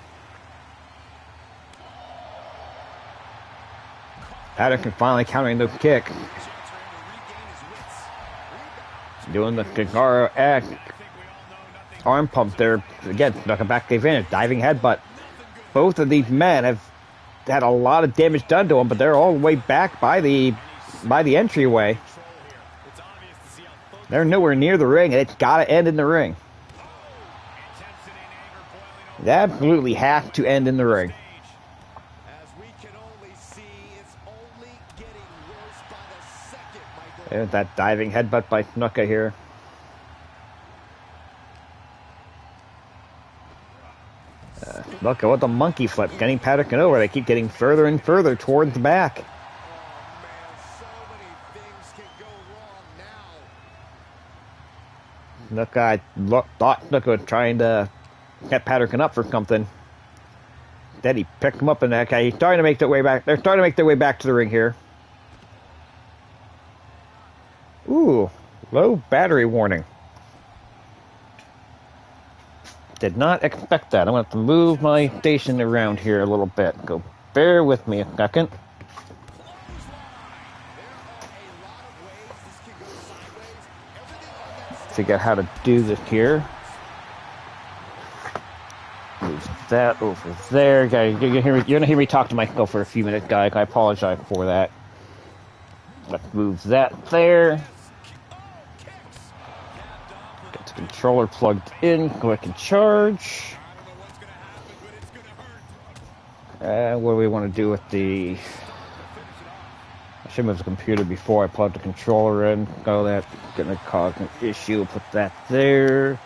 Patterson finally countering the kick. Chance for him to regain his wits. Doing the Cigaro act. I think we all know nothing. Arm pump there. Again, knocking back the advantage. Diving headbutt. Both of these men have had a lot of damage done to them, but they're all the way back by the entryway. Control here. It's obvious to see how focused They're nowhere near the ring, and it's got to end in the ring. intensity and anger boiling over It absolutely has to end in the ring. the stage. As we can only see, it's only getting worse by the second, Michael. There's that diving headbutt by Snuka here. Look at what the monkey flip, getting Patterson over. They keep getting further and further towards the back. Oh, man, so many things can go wrong now. Snuka, I thought Snuka was trying to get Patterson up for something. Then he picked him up, and that guy, he's starting to make their way back. They're starting to make their way back to the ring here. Ooh, low battery warning. Did not expect that. I'm going to have to move my station around here a little bit. Go, bear with me a second. Figure out how to do this here. Move that over there. Guys, you're gonna hear me talk to Michael for a few minutes, guys. I apologize for that. Let's move that there. Get the controller plugged in. Go ahead and charge. What do we want to do with the... I should move the computer before I plug the controller in. Oh, that's gonna cause an issue. Put that there.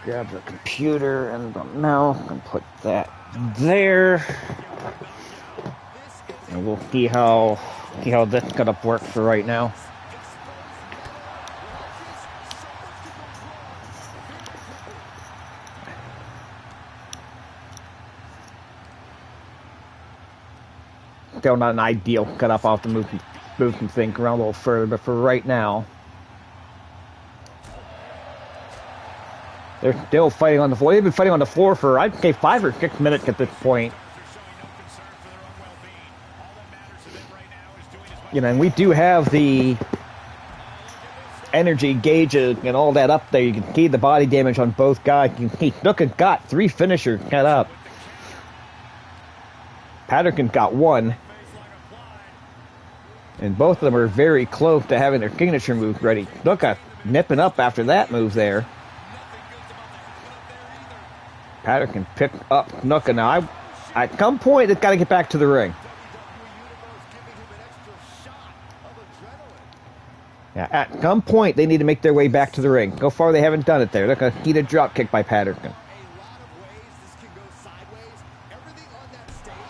Grab the computer and the mouse and put that there. And we'll see how this setup works for right now. Still not an ideal setup. I'll have to move some things around a little further, but for right now, they're still fighting on the floor. They've been fighting on the floor for, I'd say, 5 or 6 minutes at this point. You know, and we do have the energy gauges and all that up there. You can see the body damage on both guys. You can see Snuka got 3 finishers cut up. Patterson got 1. And both of them are very close to having their signature move ready. Snuka nipping up after that move there. Patterson picked up Snuka. Now, at some point, it's got to get back to the ring. Yeah, at some point, they need to make their way back to the ring. So far, they haven't done it there. Look, a heated drop kick by Patterson.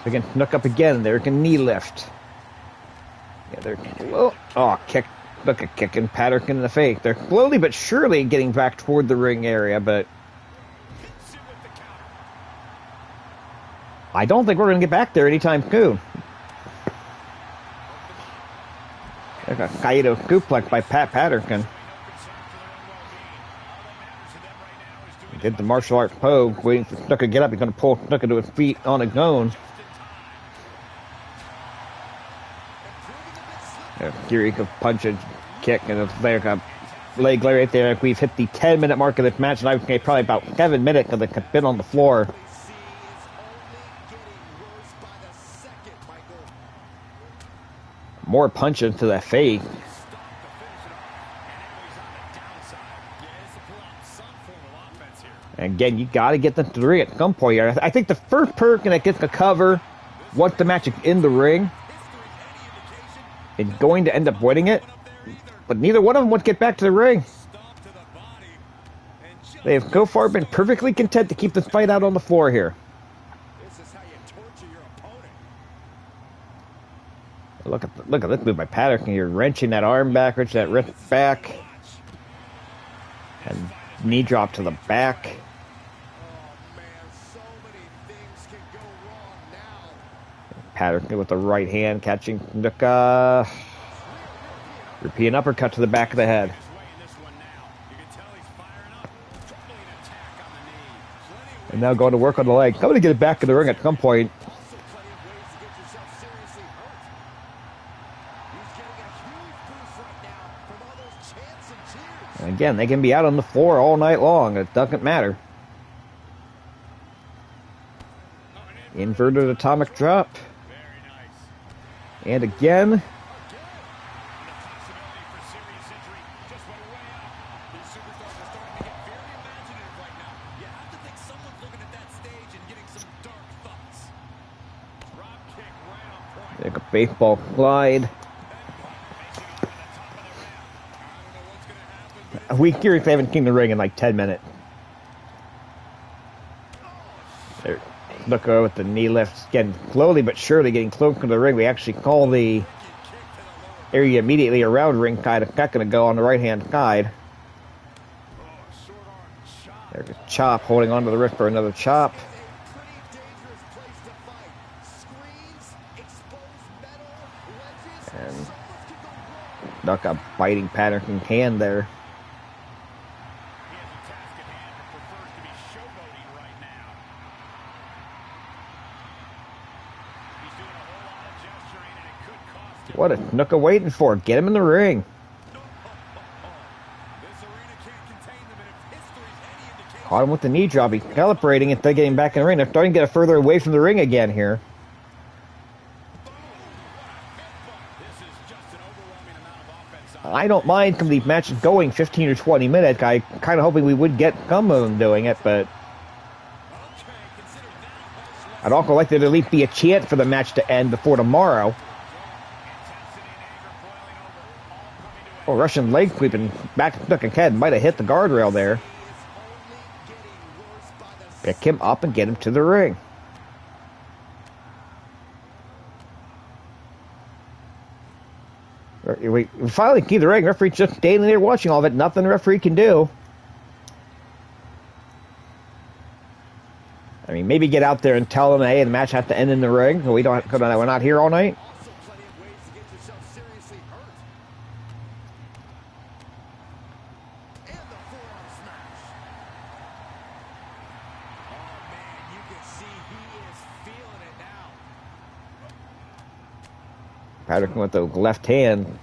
They can Snuka up again. There's a knee lift. Yeah, they're kick. Look at kicking Patterson in the face. They're slowly but surely getting back toward the ring area, but I don't think we're going to get back there anytime soon. There's a Kaido suplex by Patterson. He did the martial arts pose, waiting for Snuka to get up. He's going to pull Snuka to his feet on his own. Eureka punch and kick, and there's a leg right there. We've hit the 10-minute mark of this match, and I would say probably about 7 minutes because it's been on the floor. more punch into that fake. And again, you got to get them to the ring at some point here. I think the first person that gets the cover once the match is in the ring is going to end up winning it. But neither one of them want to get back to the ring. They have so far been perfectly content to keep this fight out on the floor here. Look at this move by Patterson here, wrenching that arm backwards, that wrist back, and knee drop to the back. Patterson with the right hand catching Nuka. Repeat uppercut to the back of the head. And now going to work on the leg. I'm going to get it back in the ring at some point. And again, they can be out on the floor all night long. It doesn't matter. Inverted atomic drop. And again. Like a baseball slide. We seriously haven't seen the ring in like 10 minutes. There. Look with the knee lift, getting slowly but surely getting closer to the ring. We actually call the area immediately around ringside a second ago on the right hand side. There's a chop, holding onto the wrist for another chop. And Duck a biting Patterson hand there. What is Snuka waiting for? Get him in the ring. Caught him with the knee drop. He's calibrating instead of getting back in the ring. They're starting to get further away from the ring again here. I don't mind some of these matches going 15 or 20 minutes. I kind of hoping we would get some of them doing it, but I'd also like there to at least be a chance for the match to end before tomorrow. Oh, Russian leg sweeping back to Snuka head. Might have hit the guardrail there. Pick him up and get him to the ring. We finally keep the ring. Referee just standing there watching all of it. Nothing the referee can do. I mean, maybe get out there and tell them, hey, the match has to end in the ring. We're not here all night. Patterson with the left hand.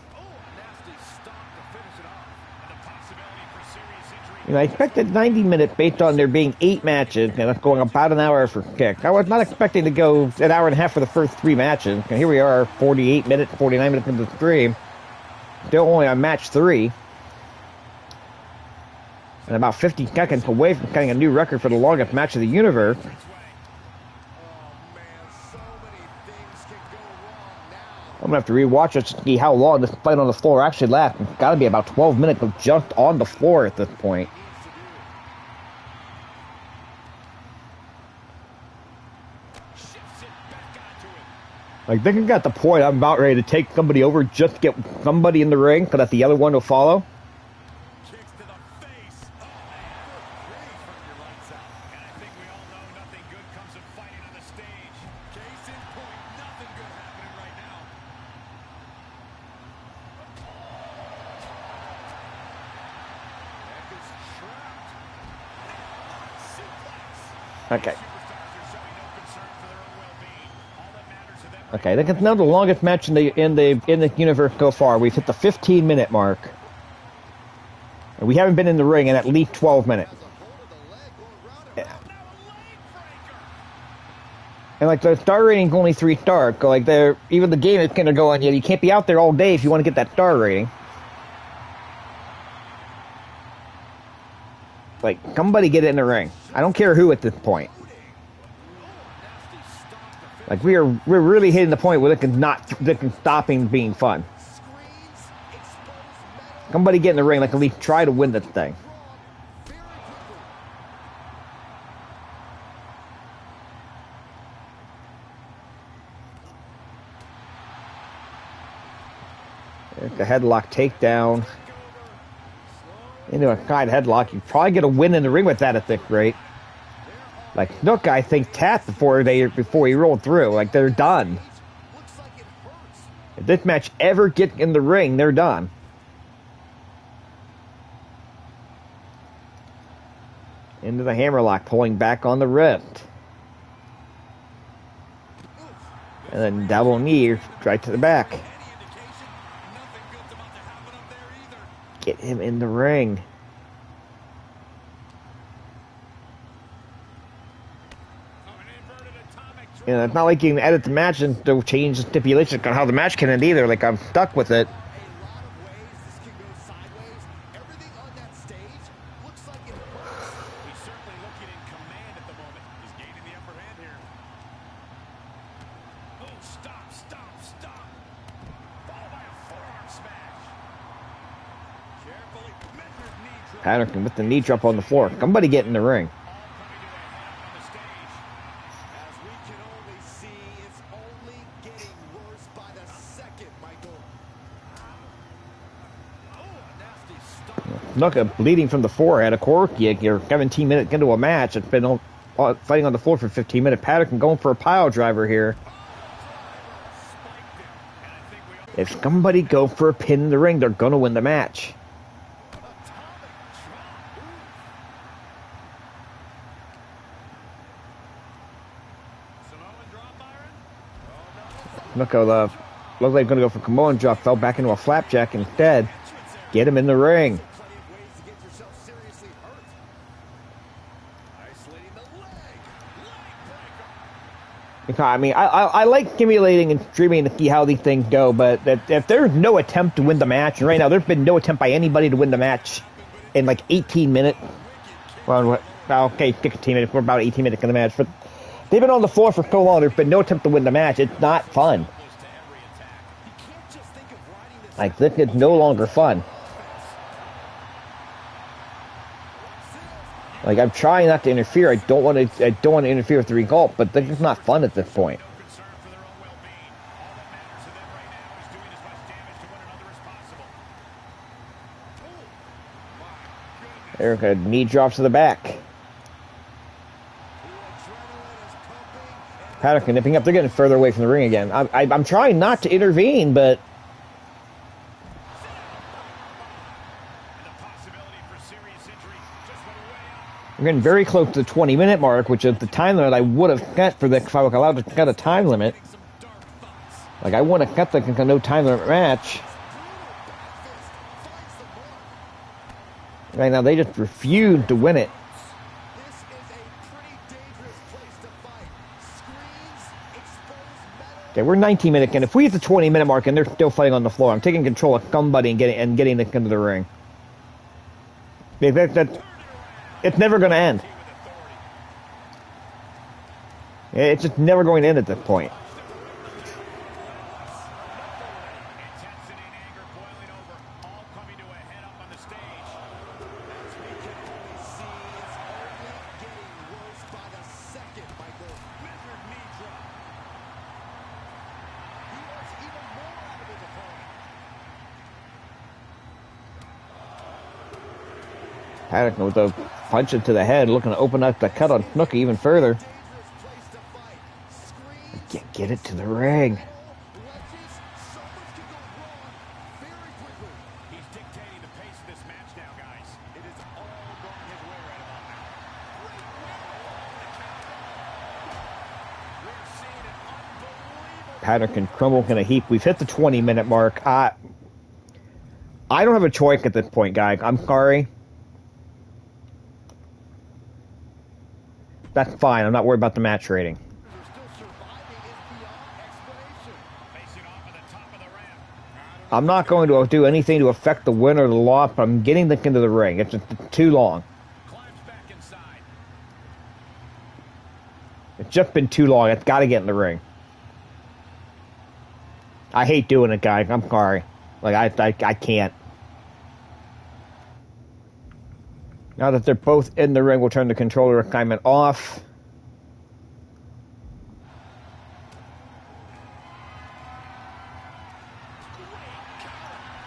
You know, I expected 90 minutes based on there being 8 matches, and that's going about an hour for kick. I was not expecting to go an hour and a half for the first 3 matches. And here we are, 48 minutes, 49 minutes into the stream. Still only on match 3. And about 50 seconds away from setting a new record for the longest match of the universe. I'm going to have to rewatch it to see how long this fight on the floor actually lasts. It's got to be about 12 minutes of just on the floor at this point. I think I got the point. I'm about ready to take somebody over, just get somebody in the ring so that the other one will follow. Okay. Okay, I think it's now the longest match in the universe so far. We've hit the 15-minute mark. And we haven't been in the ring in at least 12 minutes. And like the star rating's only 3 stars. Like they're even the game is gonna go on. You can't be out there all day if you want to get that star rating. Like somebody get it in the ring. I don't care who at this point. Like we're really hitting the point where they can stopping being fun. Somebody get in the ring. Like at least try to win this thing. The headlock takedown into a side headlock. You probably get a win in the ring with that at this rate. Like Snook, I think tapped before he rolled through. Like they're done. If this match ever gets in the ring, they're done. Into the hammerlock, pulling back on the wrist, and then double knee right to the back. Get him in the ring. You know, it's not like you can edit the match and change the stipulations on how the match can end either. Like, I'm stuck with it. Patterson with the knee drop on the floor. Somebody get in the ring. Look, bleeding from the forehead, a core kick. You're 17 minutes into a match. It's been fighting on the floor for 15 minutes. Patterson going for a pile driver here. If somebody go for a pin in the ring, they're going to win the match. Look, looks like he's going to go for Samoan drop. Fell back into a flapjack instead. Get him in the ring. I mean, I like stimulating and streaming to see how these things go, but if there's no attempt to win the match, and right now there's been no attempt by anybody to win the match in like 18 minutes. Well, okay, 16 minutes. We're about 18 minutes in the match, but they've been on the floor for so long, there's been no attempt to win the match. It's not fun. Like, this is no longer fun. Like, I'm trying not to interfere. I don't want to interfere with the result, but this is not fun at this point. Erica, knee drops to the back. Patterson nipping up. They're getting further away from the ring again. I'm trying not to intervene, but we're getting very close to the 20-minute mark, which is the time limit I would have set for the if I was allowed to cut a time limit. Like, I want to cut the no time limit match. Right now, they just refuse to win it. Okay, we're 19 minutes in. If we hit the 20-minute mark and they're still fighting on the floor, I'm taking control of somebody and getting them into the ring. It's never going to end. It's just never going to end at this point. Patterson with a punch to the head, looking to open up the cut on Snooki even further. Get it to the ring. He's dictating the pace of this match now, guys. It is all going his way right about now. Patterson crumble in a heap. We've hit the 20-minute mark. I don't have a choice at this point, guys. I'm sorry. That's fine. I'm not worried about the match rating. I'm not going to do anything to affect the win or the loss, but I'm getting Nick into the ring. It's just too long. Climbs back inside. It's just been too long. It's got to get in the ring. I hate doing it, guys. I'm sorry. Like, I can't. Now that they're both in the ring, we'll turn the controller assignment off.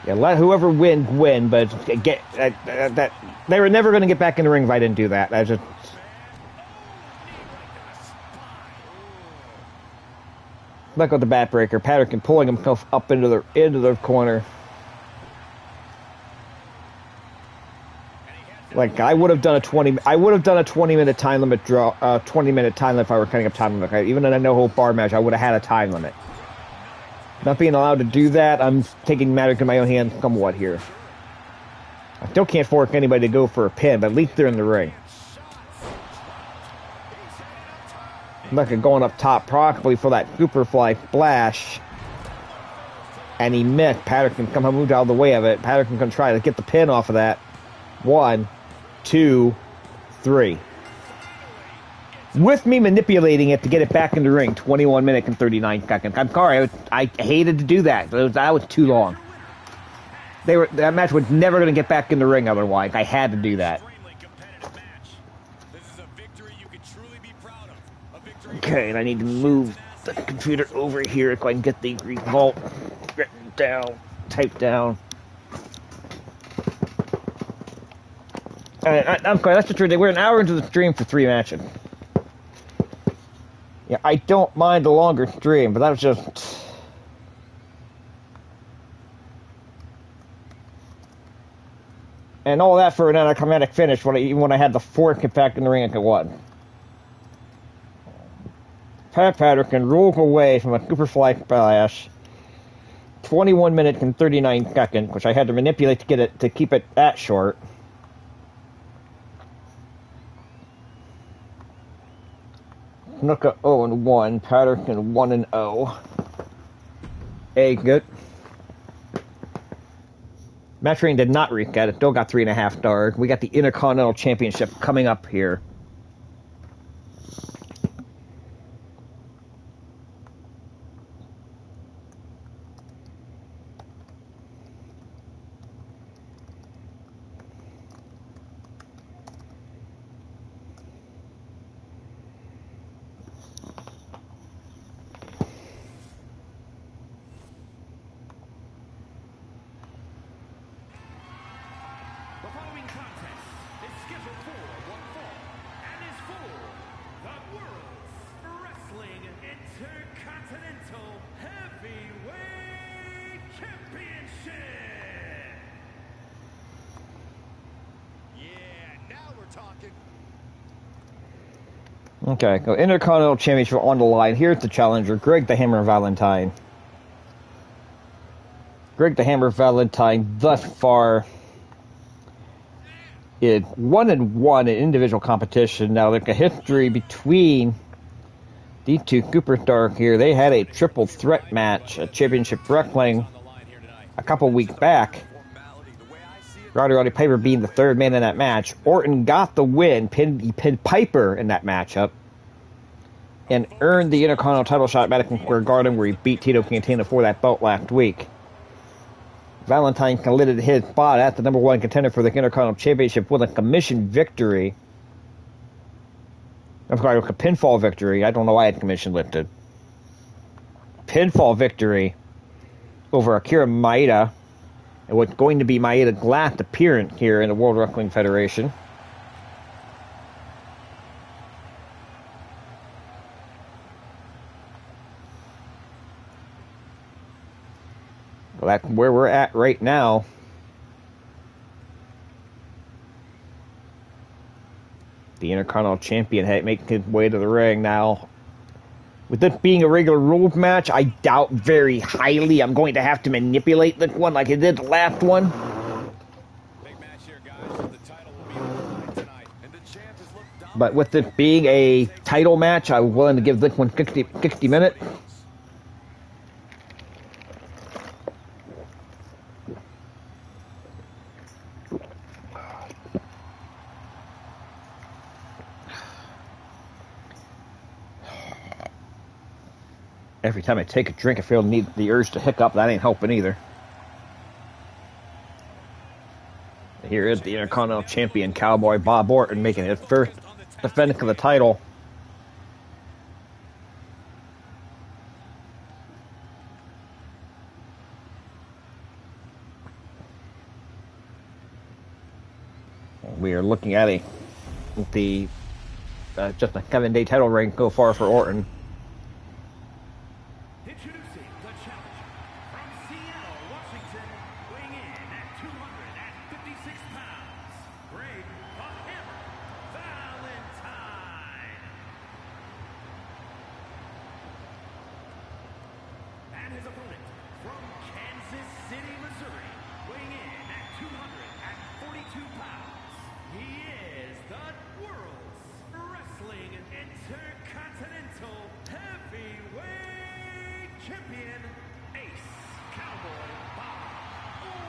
Yeah, let whoever win, but they were never going to get back in the ring if I didn't do that. I just... Look at the backbreaker. Patterson pulling himself up into the corner. Like, I would have done a 20-minute time limit draw, 20-minute time limit if I were cutting up time limit. Even in a no-hold bar match, I would have had a time limit. Not being allowed to do that, I'm taking matters in my own hands somewhat here. I still can't force anybody to go for a pin, but at least they're in the ring. Look at going up top, probably for that Superfly splash. And he missed. Patterson somehow moved out of the way of it. Patterson can try to get the pin off of that. 1, 2, 3. With me manipulating it to get it back in the ring. 21 minutes and 39 seconds. I'm sorry, I hated to do that. That was too long. That match was never going to get back in the ring otherwise. I had to do that. Okay, and I need to move the computer over here so I can get the result written down, typed down. I'm sorry, that's the truth. We're an hour into the stream for 3 matches. Yeah, I don't mind the longer stream, but that was just... And all that for an anticlimactic finish even when I had the 4 get back in the ring at 1. Pat Patterson rolls away from a Superfly splash. 21 minutes and 39 seconds, which I had to manipulate to keep it that short. Snuka 0-1, Patterson 1-0. Hey, good. Match rating did not reset. It still got 3.5 stars. We got the Intercontinental Championship coming up here. Okay, so Intercontinental Championship on the line. Here's the challenger, Greg the Hammer Valentine. Greg the Hammer Valentine thus far is 1-1 in individual competition. Now, there's a history between these two superstars here. They had a triple threat match at Championship Wrestling a couple weeks back. Roddy Piper being the third man in that match. Orton got the win, he pinned Piper in that matchup, and earned the Intercontinental title shot at Madison Square Garden, where he beat Tito Santana for that belt last week. Valentine committed his spot at the #1 contender for the Intercontinental Championship with a commission victory. I'm sorry, with a pinfall victory. I don't know why I had commission lifted. Pinfall victory over Akira Maeda. And what's going to be Maeda's last appearance here in the World Wrestling Federation. Well, that's where we're at right now. The Intercontinental Champion making his way to the ring now. With this being a regular rules match, I doubt very highly I'm going to have to manipulate this one like I did the last one. Big match here, guys. The title will be on the line tonight, and the champ has looked dominant. But with this being a title match, I'm willing to give this one 60 minutes. Every time I take a drink, I feel the urge to hiccup. That ain't helping either. Here is the Intercontinental Champion, Cowboy Bob Orton, making his first defending of the title. We are looking at just a 7-day title reign so far for Orton. Introducing the challenger from Seattle, Washington, weighing in at 256 pounds, Greg the Hammer Valentine. And his opponent from Kansas City, Missouri, weighing in at 242 pounds. He is the world's wrestling Intercontinental Heavyweight Champion, Ace Cowboy Bob Orton.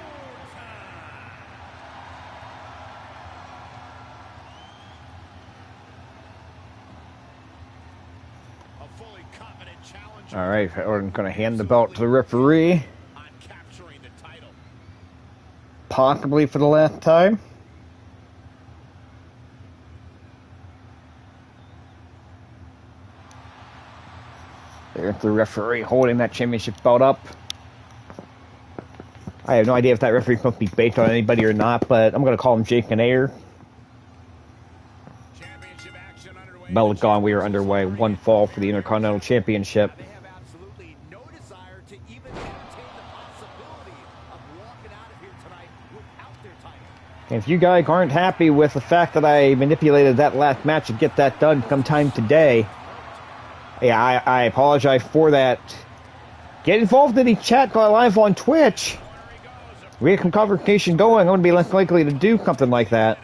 A fully confident challenger. All right, Orton's going to hand the belt to the referee, On capturing the title. possibly for the last time. There's the referee holding that championship belt up. I have no idea if that referee's supposed to be based on anybody or not, but I'm going to call him Jake and Ayer. Championship action underway. Belt gone, we are underway. One fall for the Intercontinental Championship. They have absolutely no desire to even entertain the possibility of walking out of here tonight without their title. And if you guys aren't happy with the fact that I manipulated that last match to get that done sometime today, yeah, I apologize for that. Get involved in the chat live on Twitch. We get some conversation going. I'm going to be less likely to do something like that.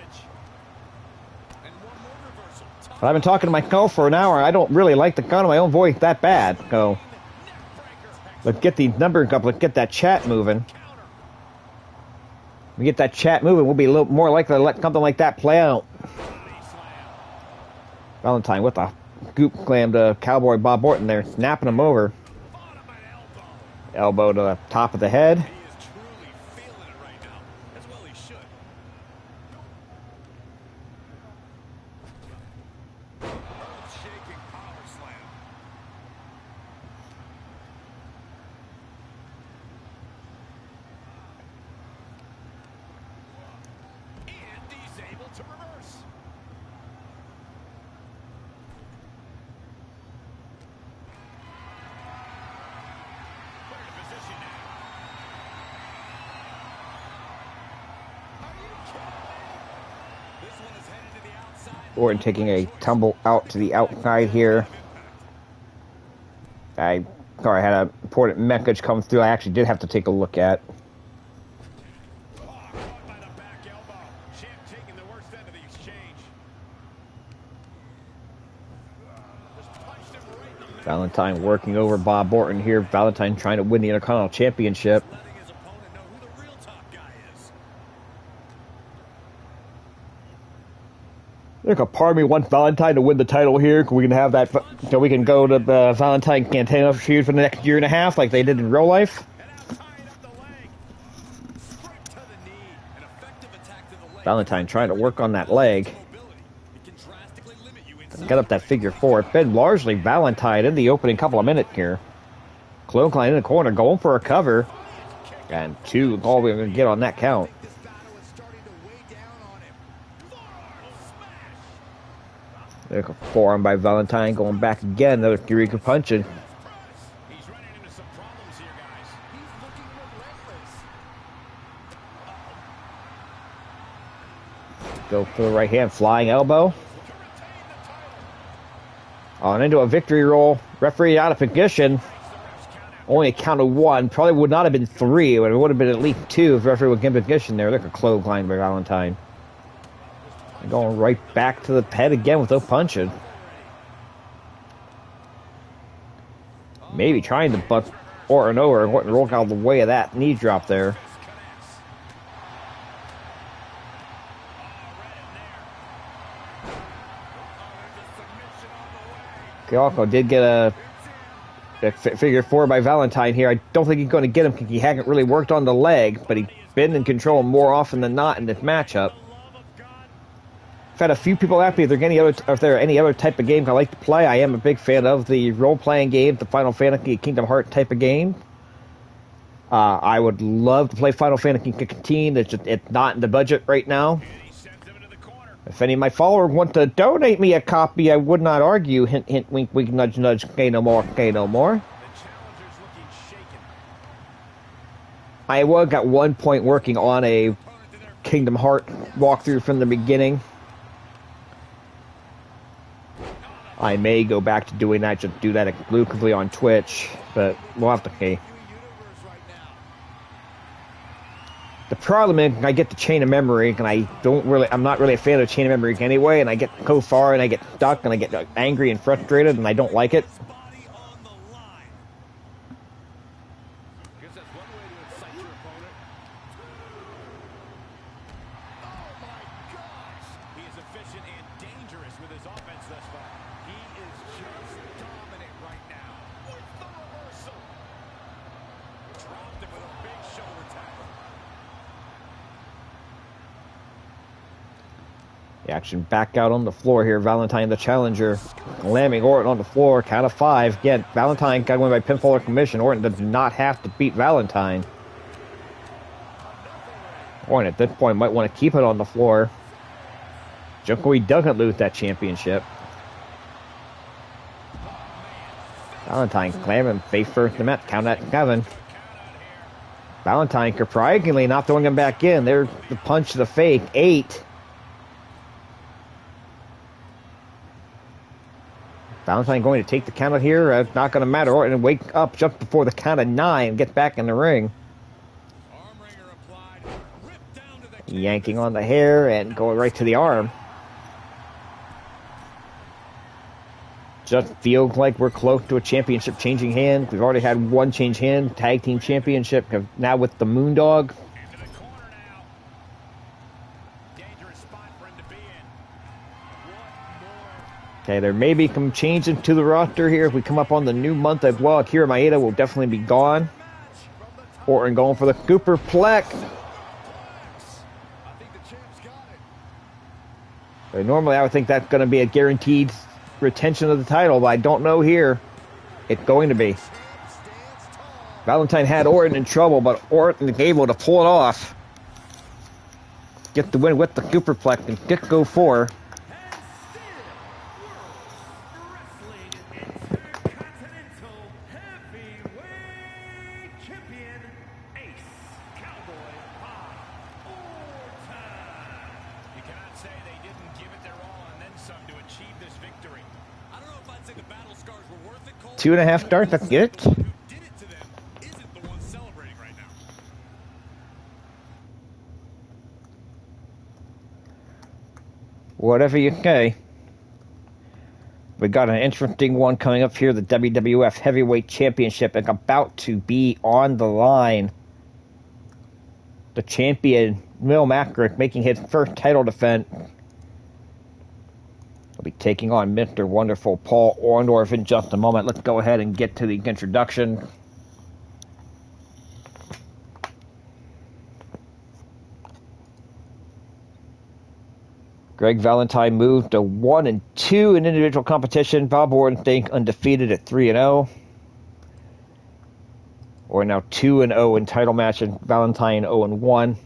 But I've been talking to myself for an hour. I don't really like the sound of my own voice that bad. So let's get these numbers up. Let's get that chat moving. We get that chat moving, we'll be a little more likely to let something like that play out. Valentine with a scoop slam to Cowboy Bob Orton there, snapping him over. Elbow to the top of the head. He is truly feeling it right now. As well he should. Earth-shaking power slam. And he's able to reverse. Put it in position now. Are you kidding me? This one is headed to the outside. Orton taking a tumble out to the outside here. I had an important message come through I actually did have to take a look at. Oh, caught by the back elbow. Champ taking the worst end of the exchange. Just punched him right in the middle. Valentine working over Bob Orton here. Valentine trying to win the Intercontinental Championship. Letting his opponent know who the real top guy is. There's a part of me wants Valentine to win the title here. We can have that, so we can go to the Valentine Cantano feud for the next year and a half, like they did in real life. And now tying up the leg. Straight to the knee. An effective attack to the leg. Valentine trying to work on that leg. Mobility. It can drastically limit you inside. Get up that figure four. It's been largely Valentine in the opening couple of minutes here. Clothesline in the corner, going for a cover. And two, all we're going to get on that count. This battle is starting to weigh down on him. Forearm smash. There's a forearm by Valentine, going back again. Another Eureka punching. He's running into some problems here, guys. He's looking relentless. Go for the right hand, flying elbow. To retain the title. On into a victory roll. Referee out of position. Only a count of one. Probably would not have been three. It would have been at least two if the referee would give position there. Look at clothesline by Valentine. Going right back to the head again with no punching. Maybe trying to buck Orton over. Orton rolled out of the way of that knee drop there. Kyoko did get a Figure 4 by Valentine here. I don't think he's going to get him because he hasn't really worked on the leg, but he's been in control more often than not in this matchup. I've had a few people ask me if there are any other type of games I like to play. I am a big fan of the role-playing game, the Final Fantasy Kingdom Hearts type of game. I would love to play Final Fantasy 15. It's not in the budget right now. If any of my followers want to donate me a copy, I would not argue. Hint, hint, wink, wink, nudge, nudge. Okay, no more. Okay, no more. I got 1 point working on a Kingdom Hearts walkthrough from the beginning. I may go back to doing that, just do that exclusively on Twitch, but we'll have to see. The problem is I get the chain of memory, and I'm not really a fan of chain of memory anyway, and I get so far, and I get stuck, and I get angry and frustrated, and I don't like it. Action back out on the floor here. Valentine, the challenger, slamming Orton on the floor. Count of 5. Again, Valentine got win by pinfall or commission. Orton does not have to beat Valentine. Orton at this point might want to keep it on the floor. Jokowi doesn't lose that championship. Valentine clamming face first in the mat. Count at 7. Valentine surprisingly not throwing him back in. There's the punch to the fake. 8. Valentine going to take the count out here. It's not going to matter. Orton wake up just before the count of 9 and get back in the ring. Yanking on the hair and going right to the arm. Just feels like we're close to a championship changing hand. We've already had one change hand. Tag team championship. Now with the Moondogs. Okay, there may be some changes to the roster here. If we come up on the new month as well, Akira Maeda will definitely be gone. Orton going for the Superplex. Normally, I would think that's going to be a guaranteed retention of the title, but I don't know here. It's going to be. Valentine had Orton in trouble, but Orton is able to pull it off. Get the win with the Superplex and get go 4. Two and a half starts, that's good. Whatever you say. We got an interesting one coming up here. The WWF Heavyweight Championship is about to be on the line. The champion, Will Mackrick, making his first title defense. We'll be taking on Mr. Wonderful Paul Orndorff in just a moment. Let's go ahead and get to the introduction. Greg Valentine moved to 1-2 in individual competition. Bob Orton staying undefeated at 3-0. Or now 2-0 in title match, and Valentine 0-1.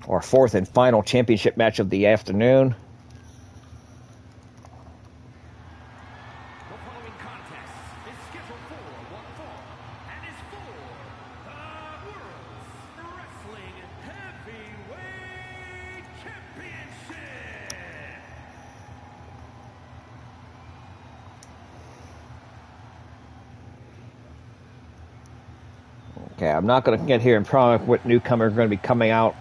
Our fourth and final championship match of the afternoon. The following contest is scheduled for one fall and is for the World's Wrestling Heavyweight Championship. Okay, I'm not going to get here and promise what newcomers are going to be coming out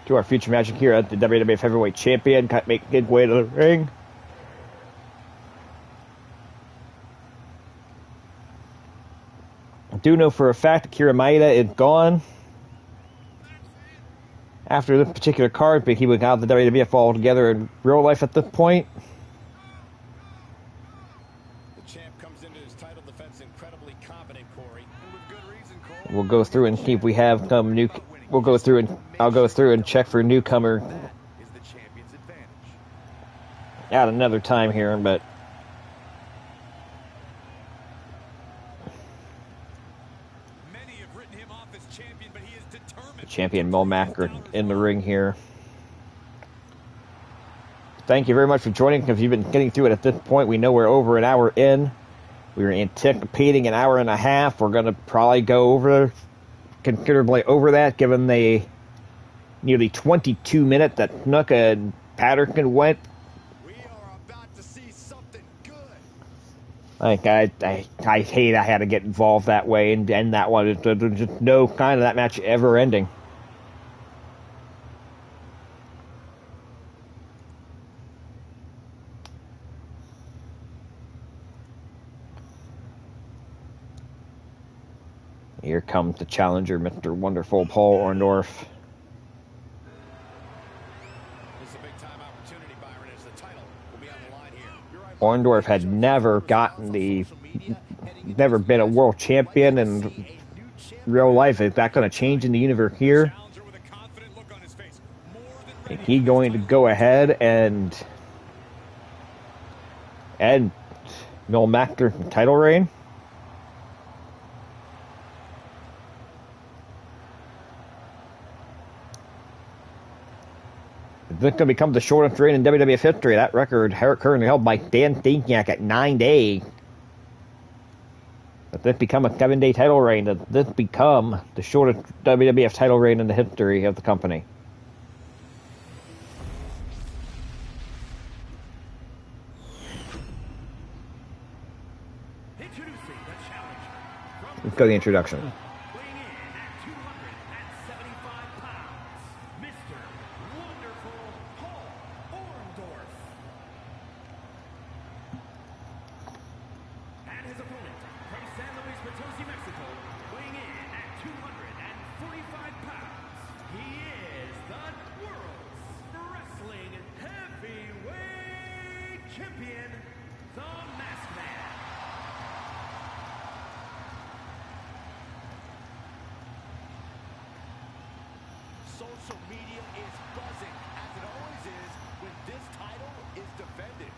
to our future match here at the WWF Heavyweight Champion. Can't make good way to the ring. I do know for a fact Akira Maeda is gone after this particular card, but he was out of the WWF altogether in real life at this point. We'll go through and see if we have some new. We'll go through and I'll go through and check for newcomer Is the champion's advantage. at another time here, but Many have written him off as champion, but he is determined. champion Mel Macker in the ring here. Thank you very much for joining. If you've been getting through it at this point, we know we're over an hour in. We were anticipating an hour and a half. We're going to probably go over considerably over that, given the nearly 22 minute that Snuka and Patterson went. We are about to see something good. Like I hate I had to get involved that way and end that one. There's just no kind of that match ever ending. Here comes the challenger, Mr. Wonderful Paul Orndorff. This is a big time opportunity, Byron, as the title will be on the line here. Orndorff had never been a world champion in real life. Is that going to change in the universe here? Challenger with a confident look on his face. More than Is he going to go ahead and end Mel Master's title reign? This is going to become the shortest reign in WWF history. That record currently held by Dan Stasiak at 9 days. Does this become a 7-day title reign? Does this become the shortest WWF title reign in the history of the company? Introducing the challenger from Let's go to the introduction. weighing in at 275 pounds, Mr. Wonderful Paul Orndorff. And his opponent from San Luis Potosi, Mexico, weighing in at 245 pounds. He is the world's wrestling heavyweight champion, the Masked Man. Social media is buzzing, as it always is when this title is defended.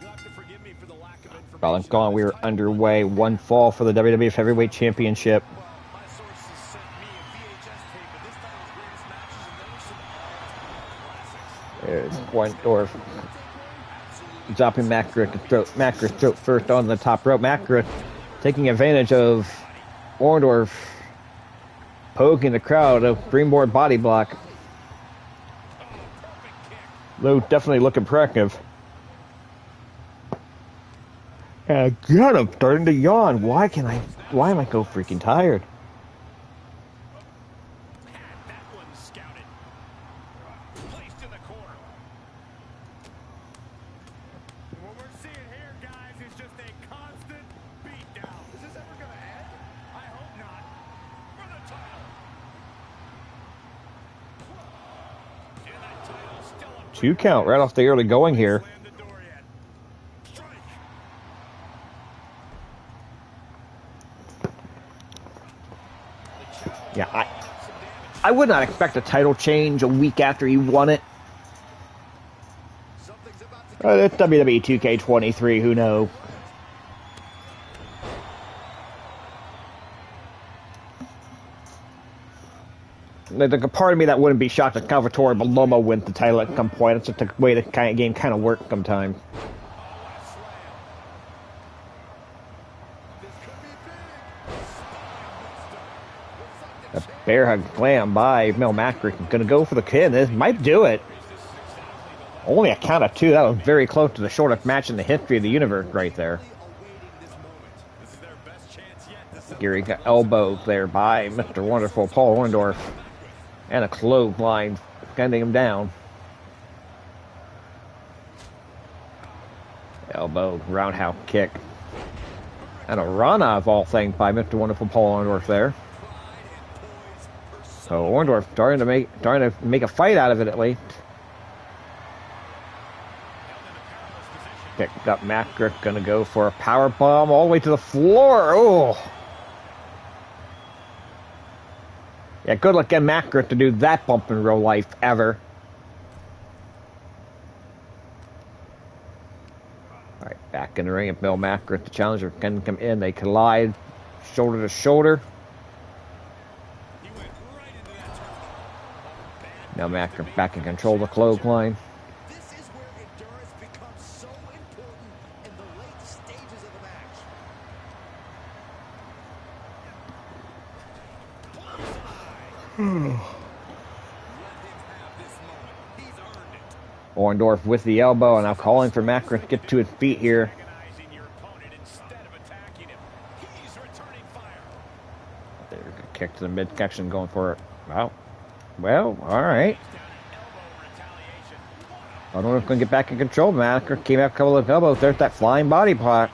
You'll have to forgive me for the lack of information. Well, it's gone. We were underway. One fall for the WWF Heavyweight Championship. Well, my sources sent me a VHS tape of this title's greatest matches, and there were some all-time classics. There's Orndorff dropping Macris throat first on the top rope. Macris taking advantage of Orndorff poking the crowd, a springboard body block. Though definitely look impressive. God, I'm starting to yawn. Why am I so freaking tired? That one scouted. Placed in the corner. What we're seeing here, guys, is just a constant beatdown. Is this ever going to end? I hope not. For the title. And that title still a 2 count right off the early going here. slam the door yet. Strike. Yeah, I would not expect a title change a week after he won it. Something's about to It's WWE 2K23, who knows? There's like a part of me that wouldn't be shocked if Salvatore Maloma wins the title at some point. It's just the way the kind of game kind of works sometimes. A bear hug slam by Mel Macker. Going to go for the pin. This might do it. Only a count of 2. That was very close to the shortest match in the history of the universe right there. This is their best chance yet to Gary got elbowed there by Mr. Wonderful Paul Orndorff. And a clothesline sending him down. Elbow, roundhouse kick. And a run of all things by Mr. Wonderful Paul Orndorff there. So Orndorff starting to make a fight out of it at least. Picked up McIntyre, gonna go for a power bomb all the way to the floor. Oh, yeah, good luck getting McIntyre to do that bump in real life ever. All right, back in the ring, and Bill McIntyre, the challenger, can come in. They collide, shoulder to shoulder. Now McIntyre back in control of the clothesline. This is where endurance becomes so important in the late stages of the match. Orndorff with the elbow, and now calling for McIntyre to get to his feet here. They're gonna kick to the midsection, going for it. Well, all right. Orndorff going to get back in control. McIntyre came out a couple of elbows. There's that flying body block.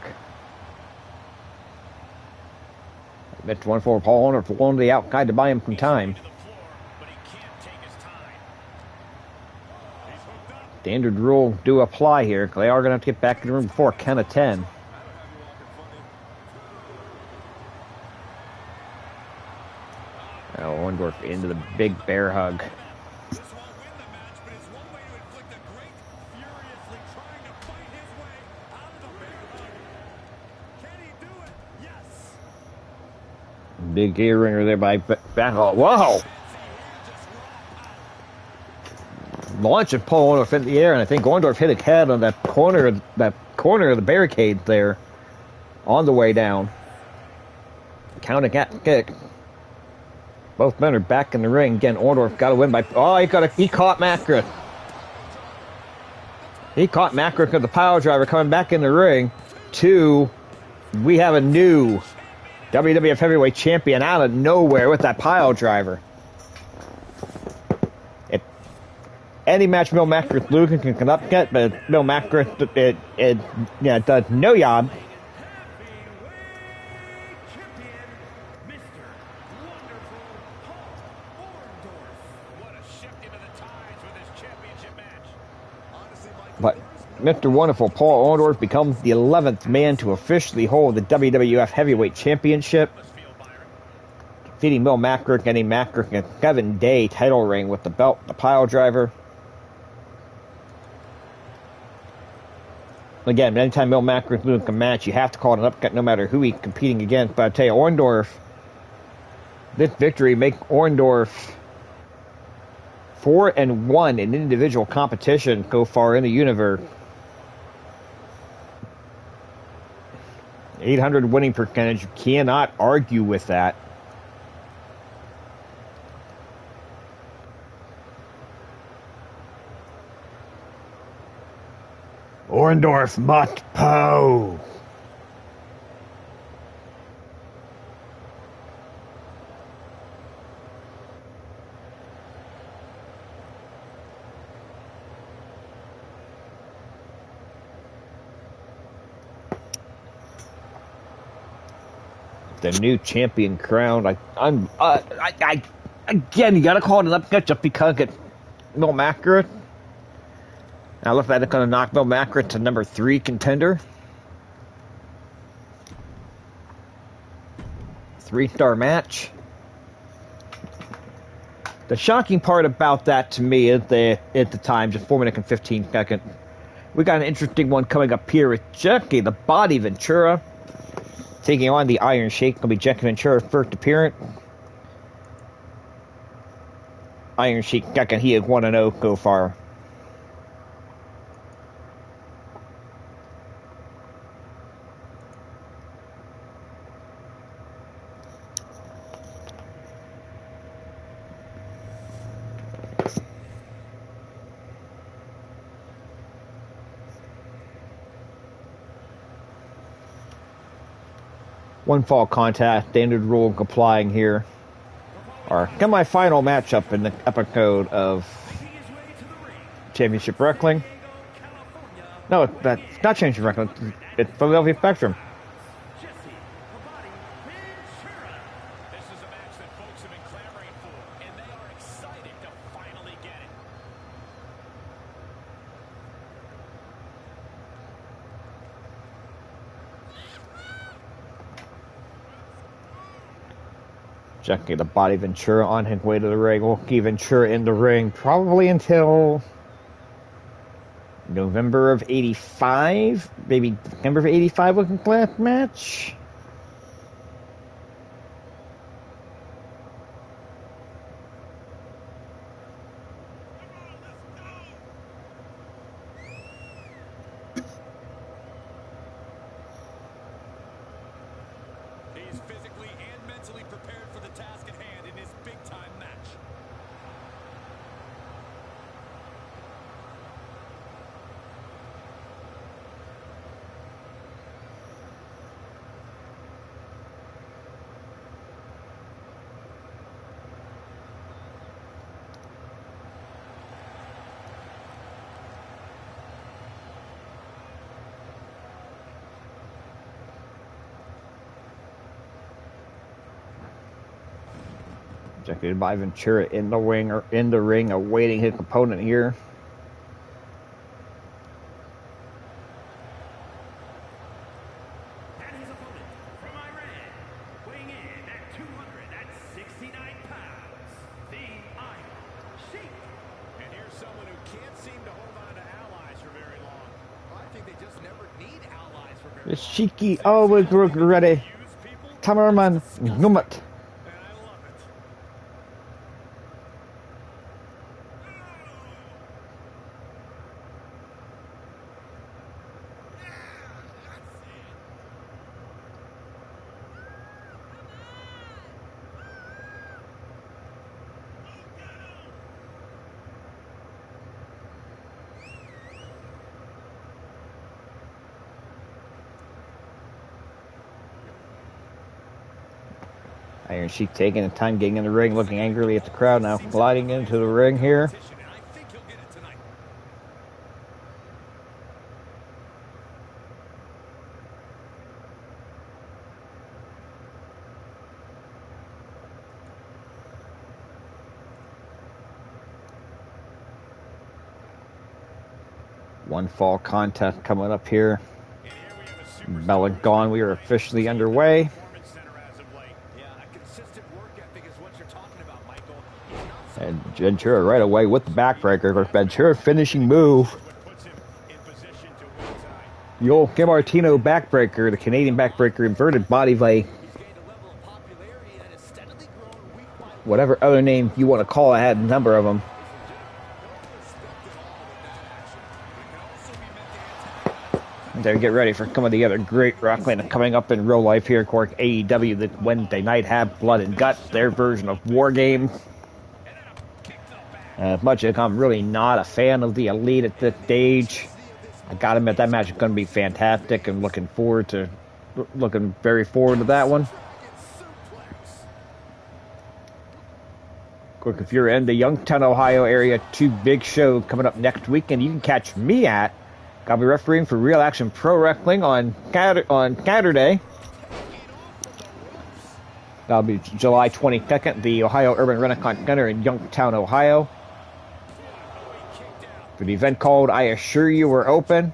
That's one for Paul Orndorff, one to the outside to buy him some time. Standard rule do apply here. They are going to have to get back in the room before count of 10. Now Orndorff into the big bear hug. This won't win the match, but it's one way to inflict a great, furiously trying to fight his way out of the bear hug. Can he do it? Yes. Big ear ringer there by Battle. Whoa! Launching Paul Orndorff in the air, and I think Orndorff hit his head on that corner of the barricade there on the way down. Counting kick. Both men are back in the ring. Again, Orndorff got to win by... Oh, he caught McIntyre. He caught McIntyre because the pile driver coming back in the ring. We have a new WWF Heavyweight Champion out of nowhere with that pile driver. Any match Bill McIntyre losing can come up get, but Bill McIntyre does no job. But Mr. Wonderful Paul Orndorff becomes the 11th man to officially hold the WWF Heavyweight Championship, defeating Bill McIntyre, getting McIntyre a 7-day title reign with the belt, the pile driver. Again, anytime Bill McIntyre's losing a match, you have to call it an upset no matter who he's competing against. But I tell you, Orndorff, this victory makes Orndorff 4-1 in individual competition so far in the universe. 800 winning percentage. You cannot argue with that. Orndorff must pose. The new champion crowned. Again, you gotta call it an upset just because it's Bill McIntyre. Now look like they're gonna knock Bill McIntyre to number 3 contender. 3-star match. The shocking part about that to me is at the time, just 4 minutes and 15 seconds. We got an interesting one coming up here with Jackie, the Body Ventura, taking on the Iron Sheik. It'll be Jackie Ventura's first appearance. Iron Sheik, second, he is 1-0 so far. One fall contact, standard rule applying here. Our semi-final matchup in the episode of Championship Wrestling. No, that's not Championship Wrestling. It's Philadelphia Spectrum. This is a match that folks have been clamoring for, and they are excited to finally get it. Checking the body Ventura on his way to the ring. We'll keep Ventura in the ring probably until November of 85, maybe December of 85 looking last match. He's physically and mentally prepared for the task at hand in this big-time match. Executed by Ventura in the ring, awaiting his opponent here. And his opponent from Iran, weighing in at 269 pounds, the Iron Sheik. And here's someone who can't seem to hold on to allies for very long. I think they just never need allies for very The long. Shiki always ready. Use people, Tamerman Numit. and I love it. Iron Sheik taking the time, getting in the ring, looking angrily at the crowd, now gliding into the ring here. And I think he'll get it tonight. One fall contest coming up here. And here we have a superstar. Bell and gone, we are officially underway. Performance center as of late. Yeah, a consistent work ethic is what you're talking about, Michael. He's not And Ventura right away with the backbreaker. Of course, Ventura finishing move. What puts him in position to win tonight. The old Kim Martino backbreaker, the Canadian backbreaker, inverted body like He's gained a level of popularity that has steadily grown week by week. whatever other name you want to call it. I had a number of them. There, get ready for some of the other great wrestling coming up in real life here. Of course, AEW the Wednesday night have Blood and Guts, their version of War Games. As much as I'm really not a fan of the Elite at this stage, I gotta admit that match is going to be fantastic, and looking very forward to that one. Of course, if you're in the Youngstown, Ohio area, two big shows coming up next weekend. You can catch me at. I'll be refereeing for Real Action Pro Wrestling on Saturday. That'll be July 22nd, the Ohio Urban Renaissance Center in Youngstown, Ohio. For the event called I Assure You We're Open.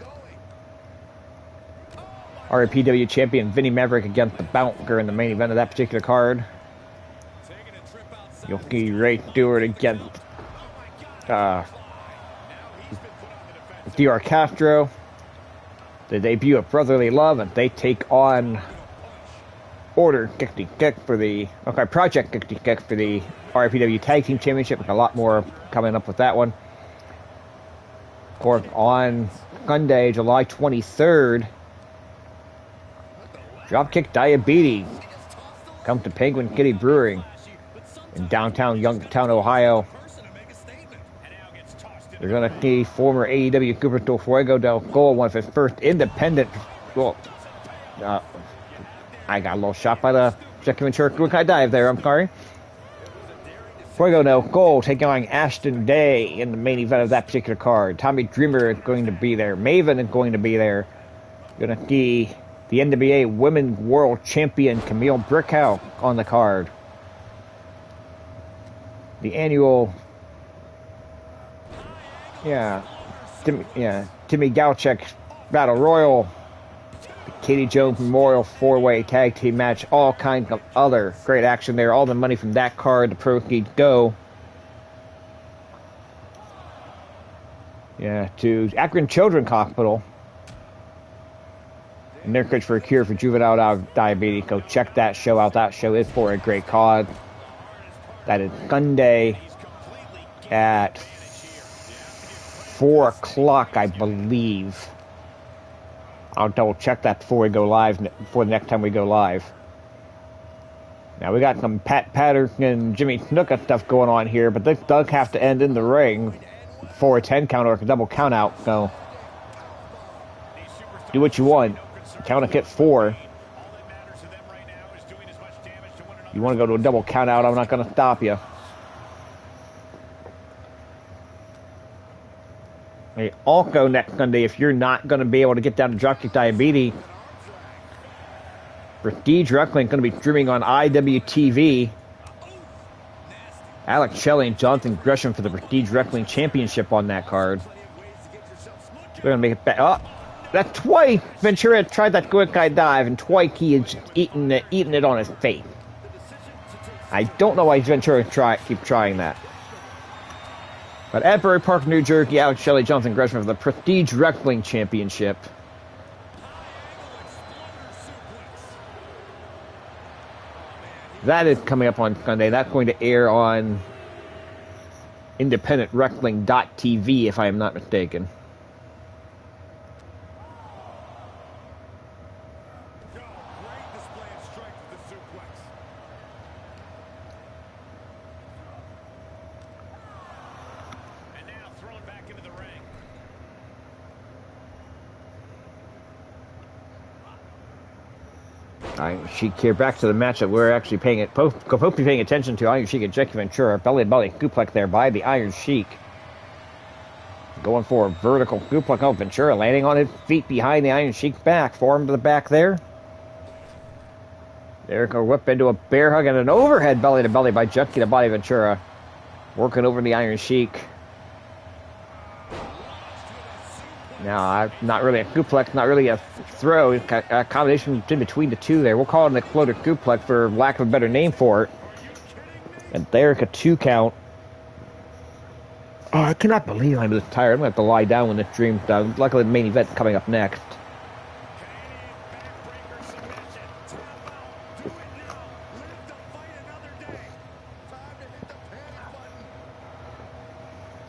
RPW champion Vinnie Maverick against the Bouncer in the main event of that particular card. You'll see Ray Stewart against DR Castro. The debut of Brotherly Love, and they take on Project 66 for the RPW Tag Team Championship, with a lot more coming up with that one. Of course, on Sunday, July 23rd, Dropkick Diabetes comes to Penguin Kitty Brewing in downtown Youngstown, Ohio. They're going to see former AEW Superstar Fuego del Sol, one of his first independent. Well, I got a little shot by the second Ventura. Look, I dive there. I'm sorry. Fuego del Sol taking on Ashton Day in the main event of that particular card. Tommy Dreamer is going to be there. Maven is going to be there. Going to see the NWA Women's World Champion Camille Brickhouse on the card. The annual. Timmy Gauchek Battle Royal. Katie Jones Memorial 4-way tag team match. All kinds of other great action there. All the money from that card, the proceeds go. Yeah, to Akron Children's Hospital. And they're good for a cure for juvenile diabetes. Go check that show out. That show is for a great cause. That is Sunday at 4 o'clock, I believe. I'll double check that before we go live, before the next time we go live. Now we got some Pat Patterson and Jimmy Snuka stuff going on here, but this does have to end in the ring for a 10 count or a double count out. So do what you want. Count a hit 4. You want to go to a double count out, I'm not going to stop you. Hey, also next Sunday, if you're not going to be able to get down to Dropkick Diabetes, Prestige Wrestling is going to be streaming on IWTV. Alex Shelley and Jonathan Gresham for the Prestige Wrestling Championship on that card. We're going to make it back. Oh, that's twice Ventura tried that good guy dive, and twice he is eating it on his face. I don't know why Ventura keep trying that. But at Asbury Park, New Jersey, Alex Shelley, Jonathan Gresham for the Prestige Wrestling Championship. That is coming up on Sunday. That's going to air on independentwrestling.tv, if I am not mistaken. Iron Sheik here, back to the match that we're actually supposed to be paying attention to. Iron Sheik and Jackie Ventura, belly-to-belly suplex there by the Iron Sheik. Going for a vertical suplex. Oh, Ventura landing on his feet behind the Iron Sheik's back. Forearm to the back there. There go whip into a bear hug and an overhead belly-to-belly by Jackie the Body Ventura. Working over the Iron Sheik. Now, not really a suplex, not really a throw. A combination in between the two there. We'll call it an exploder suplex for lack of a better name for it. And there's a 2 count. Oh, I cannot believe I'm this tired. I'm going to have to lie down when this dream's done. Luckily, the main event's coming up next.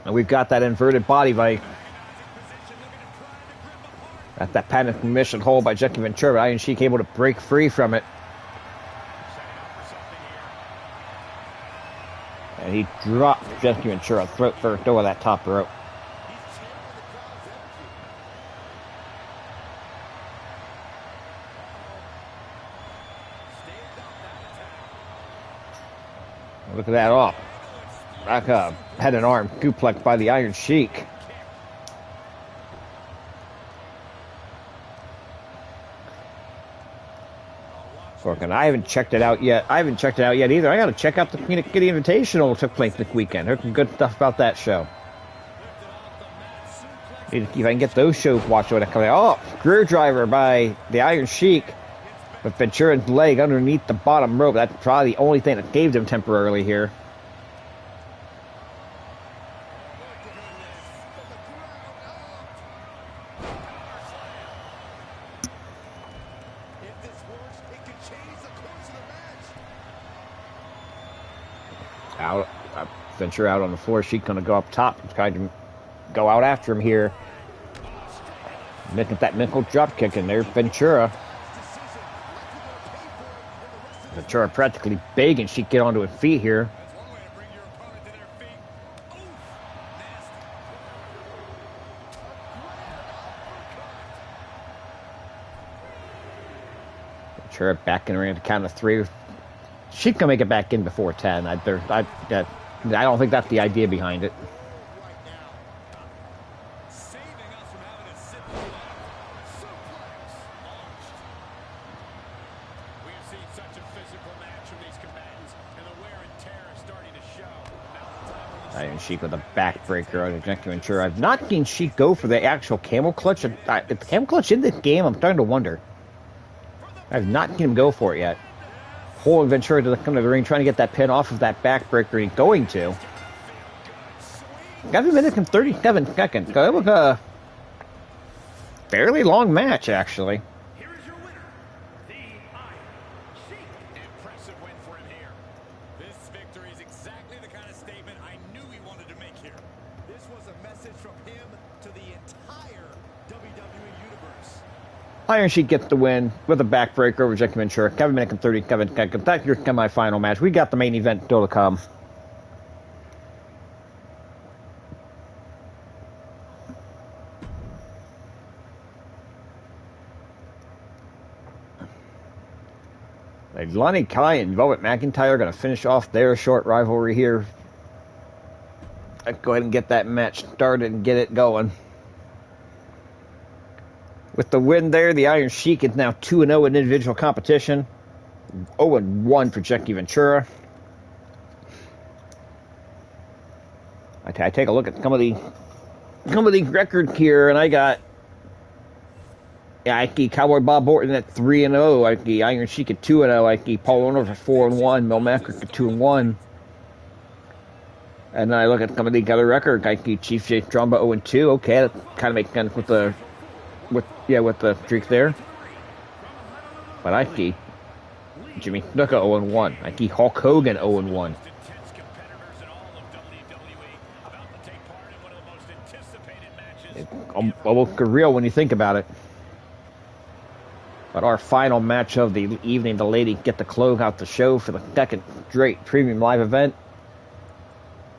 And we've got that inverted body by... At that panic mission hold by Jackie Ventura. Iron Sheik able to break free from it. And he dropped Jackie Ventura throat first over that top rope. Look at that off. Back up. Head and arm suplex by the Iron Sheik. And I haven't checked it out yet. I haven't checked it out yet either. I got to check out the Phoenix City Invitational that took place this weekend. Heard some good stuff about that show. If I can get those shows watched when I come out. Oh, screwdriver by the Iron Sheik. But Ventura's leg underneath the bottom rope. That's probably the only thing that saved him temporarily here. Ventura out on the floor. She's going to go up top. It's going to go out after him here. Making that nickel drop kick in there. Ventura practically begging she get onto his feet here. Ventura back in the ring at the count of 3. She's going to make it back in before 10. I don't think that's the idea behind it. Iron Sheik with a backbreaker on Jackie Ventura. I've not seen Sheik go for the actual camel clutch. Is the camel clutch in this game? I'm starting to wonder. I've not seen him go for it yet. Holding Ventura to the come to the ring, trying to get that pin off of that backbreaker. He's going to. Got a minute and 37 seconds. That was a fairly long match, actually. Here is your winner, the Iron Sheik. Impressive win for him here. This victory is exactly the kind of statement I knew he wanted to make here. This was a message from him to the entire WWE Universe. Iron Sheik gets the win with a backbreaker over Jackie Ventura. 7 minutes and 37 seconds. That's your semi-final match. We got the main event still to come. Leilani Kai and Velvet McIntyre are going to finish off their short rivalry here. Let's go ahead and get that match started and get it going. With the win there, the Iron Sheik is now 2-0 in individual competition. 0-1 for Jackie Ventura. I take a look at some of the records here, and I got I see Cowboy Bob Orton at 3-0. I see Iron Sheik at 2-0. I see Paul Orndorff at 4-1. Mel Macker at 2-1. And then I look at some of the other records. I see Chief J Stromba 0-2. Okay, that kind of makes sense with the streak there. But I see Jimmy Snuka 0-1. I see Hulk Hogan 0-1. Intense competitors in all of WWE about to take part in one of the most anticipated matches. It's almost surreal when you think about it. But our final match of the evening, the ladies get to close out the show for the second straight premium live event.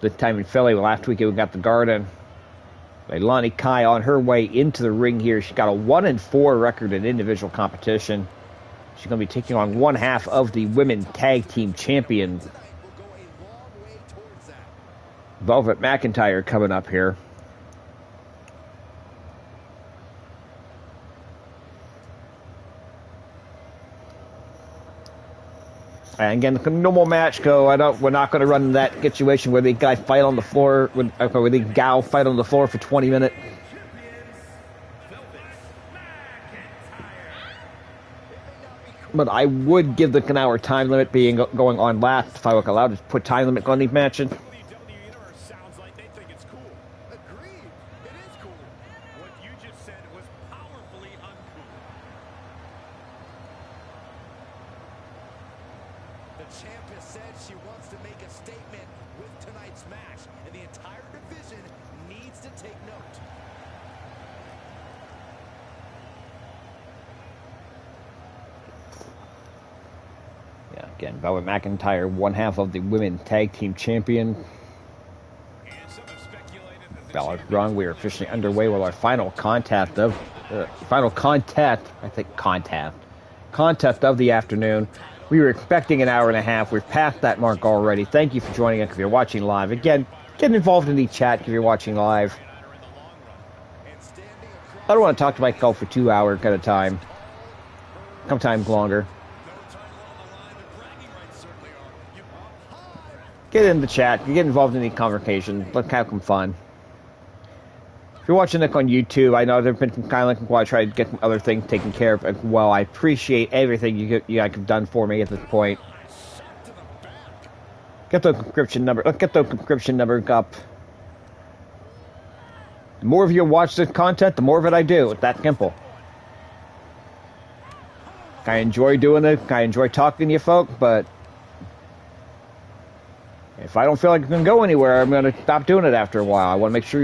This time in Philly. Last week we got the Garden. Leilani Kai on her way into the ring here. She's got a 1-4 record in individual competition. She's going to be taking on one half of the women tag team champions. Velvet McIntyre coming up here. And again, the normal match go. We're not going to run that situation where the guy fight on the floor, where the gal fight on the floor for 20 minutes. But I would give the an hour time limit being going on last if I were allowed to put time limit on these matches. WWE Universe sounds like they think it's cool. Agreed. It is cool. What you just said was powerfully uncool. The champ has said she wants to make a statement with tonight's match, and the entire division needs to take note. Yeah, again, Velvet McIntyre, one half of the women tag team champion. And some have speculated that the Ballard champion Run. We are officially underway with our final contest of the afternoon. We were expecting an hour and a half. We're past that mark already. Thank you for joining us if you're watching live. Again, get involved in the chat if you're watching live. I don't want to talk to myself for 2 hours at a time. Sometimes longer. Get in the chat. Get involved in the conversation. Let's have some fun. If you're watching this on YouTube, I know there have been some kind of while I try to get some other things taken care of as well. I appreciate everything you guys have done for me at this point. Get those subscription numbers. Let's get those subscription numbers up. The more of you watch this content, the more of it I do. It's that simple. I enjoy doing it. I enjoy talking to you folks, but if I don't feel like I can go anywhere, I'm going to stop doing it after a while. I want to make sure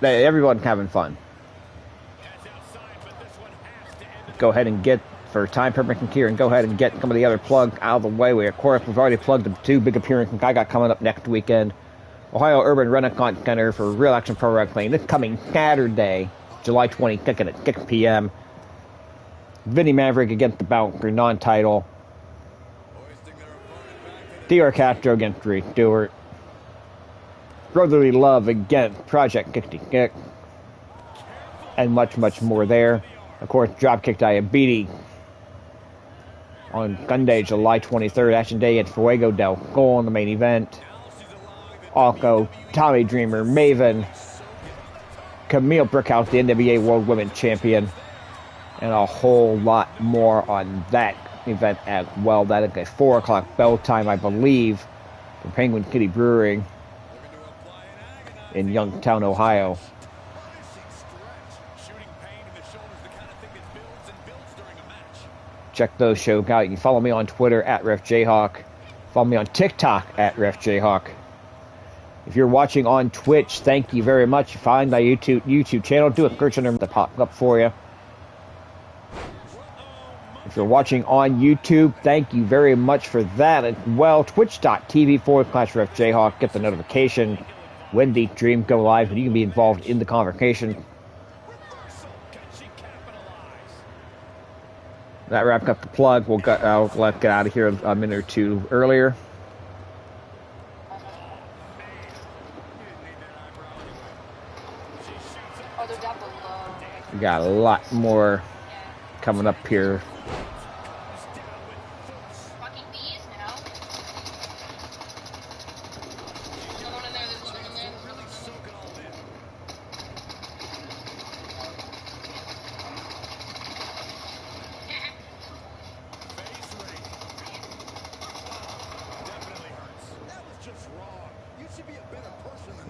everyone's having fun. Go ahead and get, for time permission here, and go ahead and get some of the other plugs out of the way. We've already plugged the two big appearances I got coming up next weekend. Ohio Urban Renaissance Center for Real Action Pro Wrestling. This coming Saturday, July 22nd at 6 p.m. Vinny Maverick against the Bouncer, non-title. D.R. Castro against Dre Stewart. Brotherly Love against Project 66. And much, much more there. Of course, Dropkick Diabetes on Sunday, July 23rd. Action Day at Fuego del Sol in the main event. Also, Tommy Dreamer, Maven, Camille Brickhouse, the NWA World Women's Champion, and a whole lot more on that event as well. That is a 4 o'clock bell time, I believe, for Penguin Kitty Brewing in Youngstown, Ohio. Check those shows out. You can follow me on Twitter at RefJayhawk. Follow me on TikTok at RefJayhawk. If you're watching on Twitch, thank you very much. Find my YouTube channel. Do a search under to pop up for you. If you're watching on YouTube, thank you very much for that as well. Twitch.tv/RefJayhawk. Get the notification when the stream go live, and you can be involved in the conversation. That wrapped up the plug. I'll let get out of here a minute or two earlier. We got a lot more coming up here.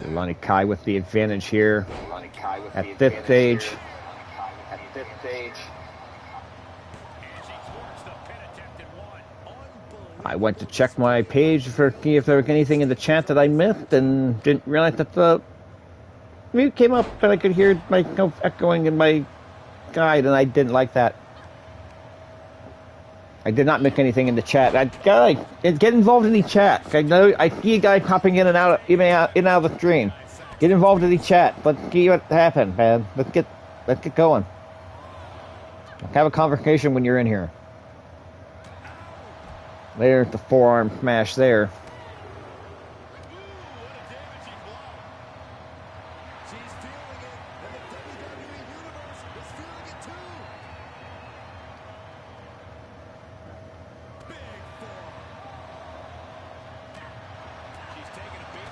Leilani Kai with the advantage here at fifth stage. I went to check my page for see if there was anything in the chat that I missed, and didn't realize that the mute came up and I could hear my echoing in my guide, and I didn't like that. I did not make anything in the chat. Guys, get involved in the chat. I know I see a guy popping in and out, even in and out of the stream. Get involved in the chat. Let's see what happened, man. Let's get going. Have a conversation when you're in here. There's the forearm smash there.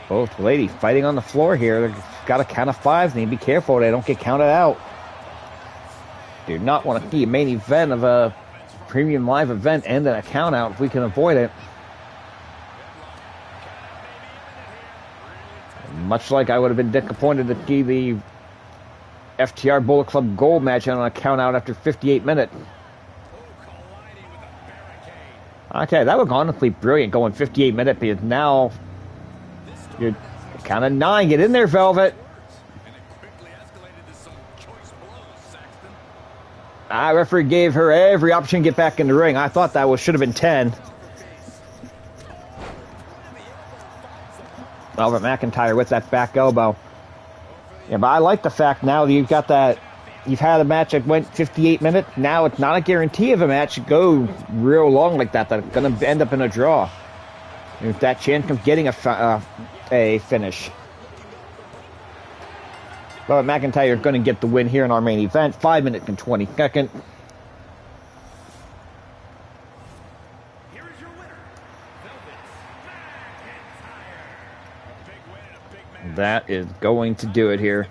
Both ladies fighting on the floor here. They've got a count of fives. They need to be careful they don't get counted out. Do not want to see a main event of a premium live event end in a count out if we can avoid it. Much like I would have been disappointed to see the FTR Bullet Club Gold match on a count out after 58 minutes. Okay, that was honestly brilliant going 58 minutes because now you're count of 9. Get in there, Velvet. Referee gave her every option to get back in the ring. I thought that should have been 10. Velvet McIntyre with that back elbow. Yeah, but I like the fact now that you've got that. You've had a match that went 58 minutes. Now it's not a guarantee of a match to go real long like that. That's going to end up in a draw. With that chance of getting a finish. Velvet McIntyre is going to get the win here in our main event. 5 minutes and 20 seconds. Here is your winner, Velvet McIntyre. That is going to do it here.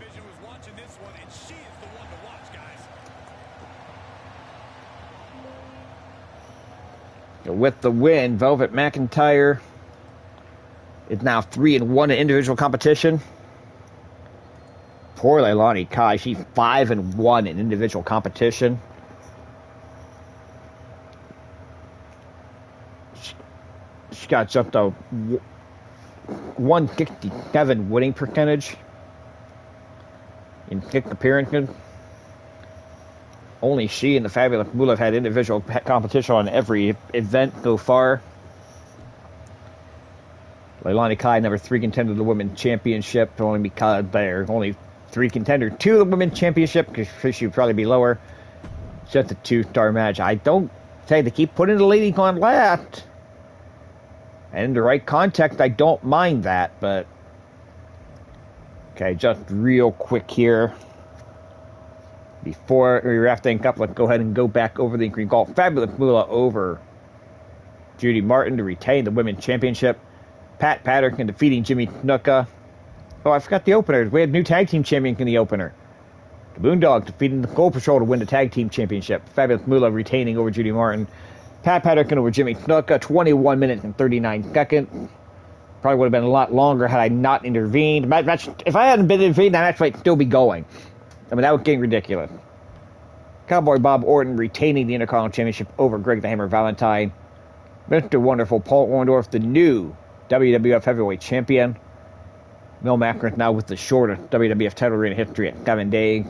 With the win, Velvet McIntyre is now 3-1 in individual competition. Poor Leilani Kai, she's 5-1 in individual competition. She got jumped to 167 winning percentage in 6 appearances. Only she and the fabulous Moolah have had individual competition on every event so far. Leilani Kai, number 3 contender to the Women's Championship, only because they're only 3 contenders to the Women's Championship, because she would probably be lower. Just a 2-star match. I don't say they keep putting the ladies on last. And in the right context, I don't mind that, but... Okay, just real quick here. Before we wrap things up, let's go ahead and go back over the green golf. Fabulous Moolah over Judy Martin to retain the Women's Championship. Pat Patterson defeating Jimmy Snuka. Oh, I forgot the openers. We had new tag team champions in the opener. The Moondogs defeating the Gold Patrol to win the tag team championship. Fabulous Moolah retaining over Judy Martin. Pat Patterson over Jimmy Snuka, 21 minutes and 39 seconds. Probably would have been a lot longer had I not intervened. If I hadn't been intervened, that match might still be going. I mean, that was getting ridiculous. Cowboy Bob Orton retaining the Intercontinental Championship over Greg the Hammer Valentine. Mr. Wonderful Paul Orndorff, the new WWF Heavyweight Champion. Mil Mascaras now with the shortest WWF title reign in history at 7 days.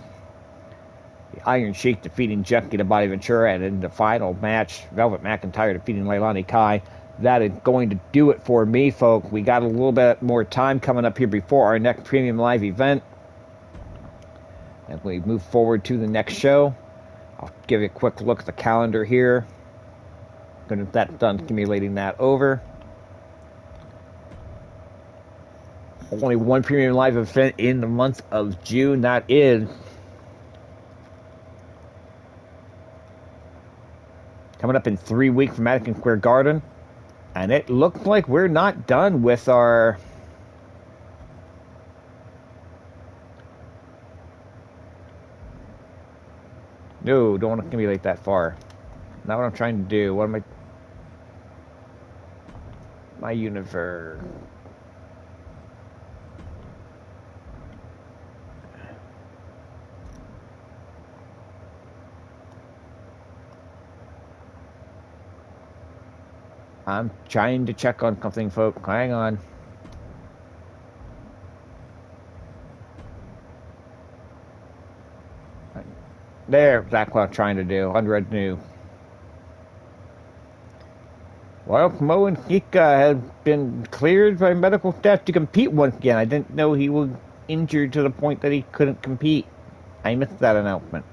The Iron Sheik defeating Jackie the Body Ventura, and in the final match, Velvet McIntyre defeating Leilani Kai. That is going to do it for me, folks. We got a little bit more time coming up here before our next Premium Live event. As we move forward to the next show, I'll give you a quick look at the calendar here. When that's done accumulating that over. Only one Premium Live event in the month of June. That is coming up in 3 weeks from Madison Square Garden. And it looks like we're not done with our no, don't want to accumulate that far. Not what I'm trying to do. What am I? My universe. I'm trying to check on something, folks. Hang on. There, that's what I'm trying to do. Unread new. Well, Mo and Kika have been cleared by medical staff to compete once again. I didn't know he was injured to the point that he couldn't compete. I missed that announcement.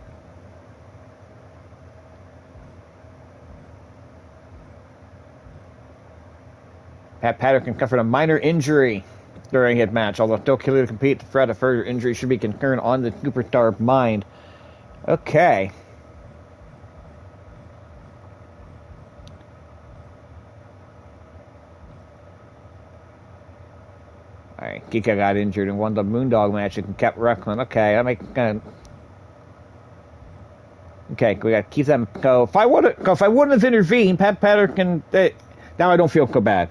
Pat Patterson suffered a minor injury during his match, although still cleared to compete. The threat of further injury should be concerned on the superstar's mind. Okay. Alright, Kika got injured and won the Moondog match and kept wrestling. Okay, that makes kind of... Okay, we got to keep them. So if I wouldn't have intervened, Pat Patterson... now I don't feel so bad.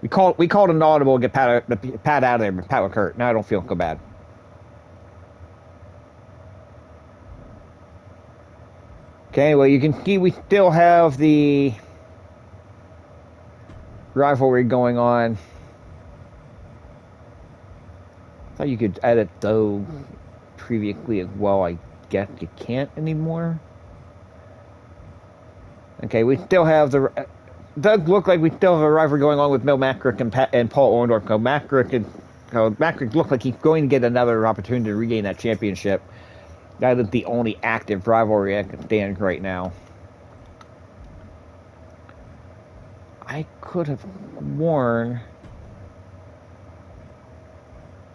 We called an audible to get Pat out of there, but Pat was hurt. Now I don't feel so bad. Okay, well, you can see we still have the rivalry going on. I thought you could edit those previously as well. I guess you can't anymore. Okay, we still have the... It does look like we still have a rivalry going on with Mil Mascaras and Paul Orndorff. So Mascaras looks like he's going to get another opportunity to regain that championship. That is the only active rivalry I can stand right now. I could have sworn...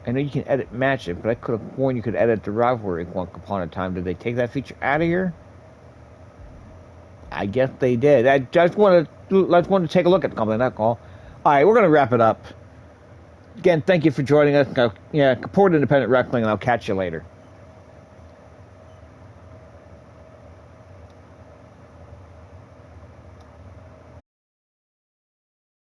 I know you can edit matches, but I could have sworn you could edit the rivalry once upon a time. Did they take that feature out of here? I guess they did. I just want to take a look at something, that's all. Alright, we're going to wrap it up. Again, thank you for joining us. Support independent wrestling, and I'll catch you later.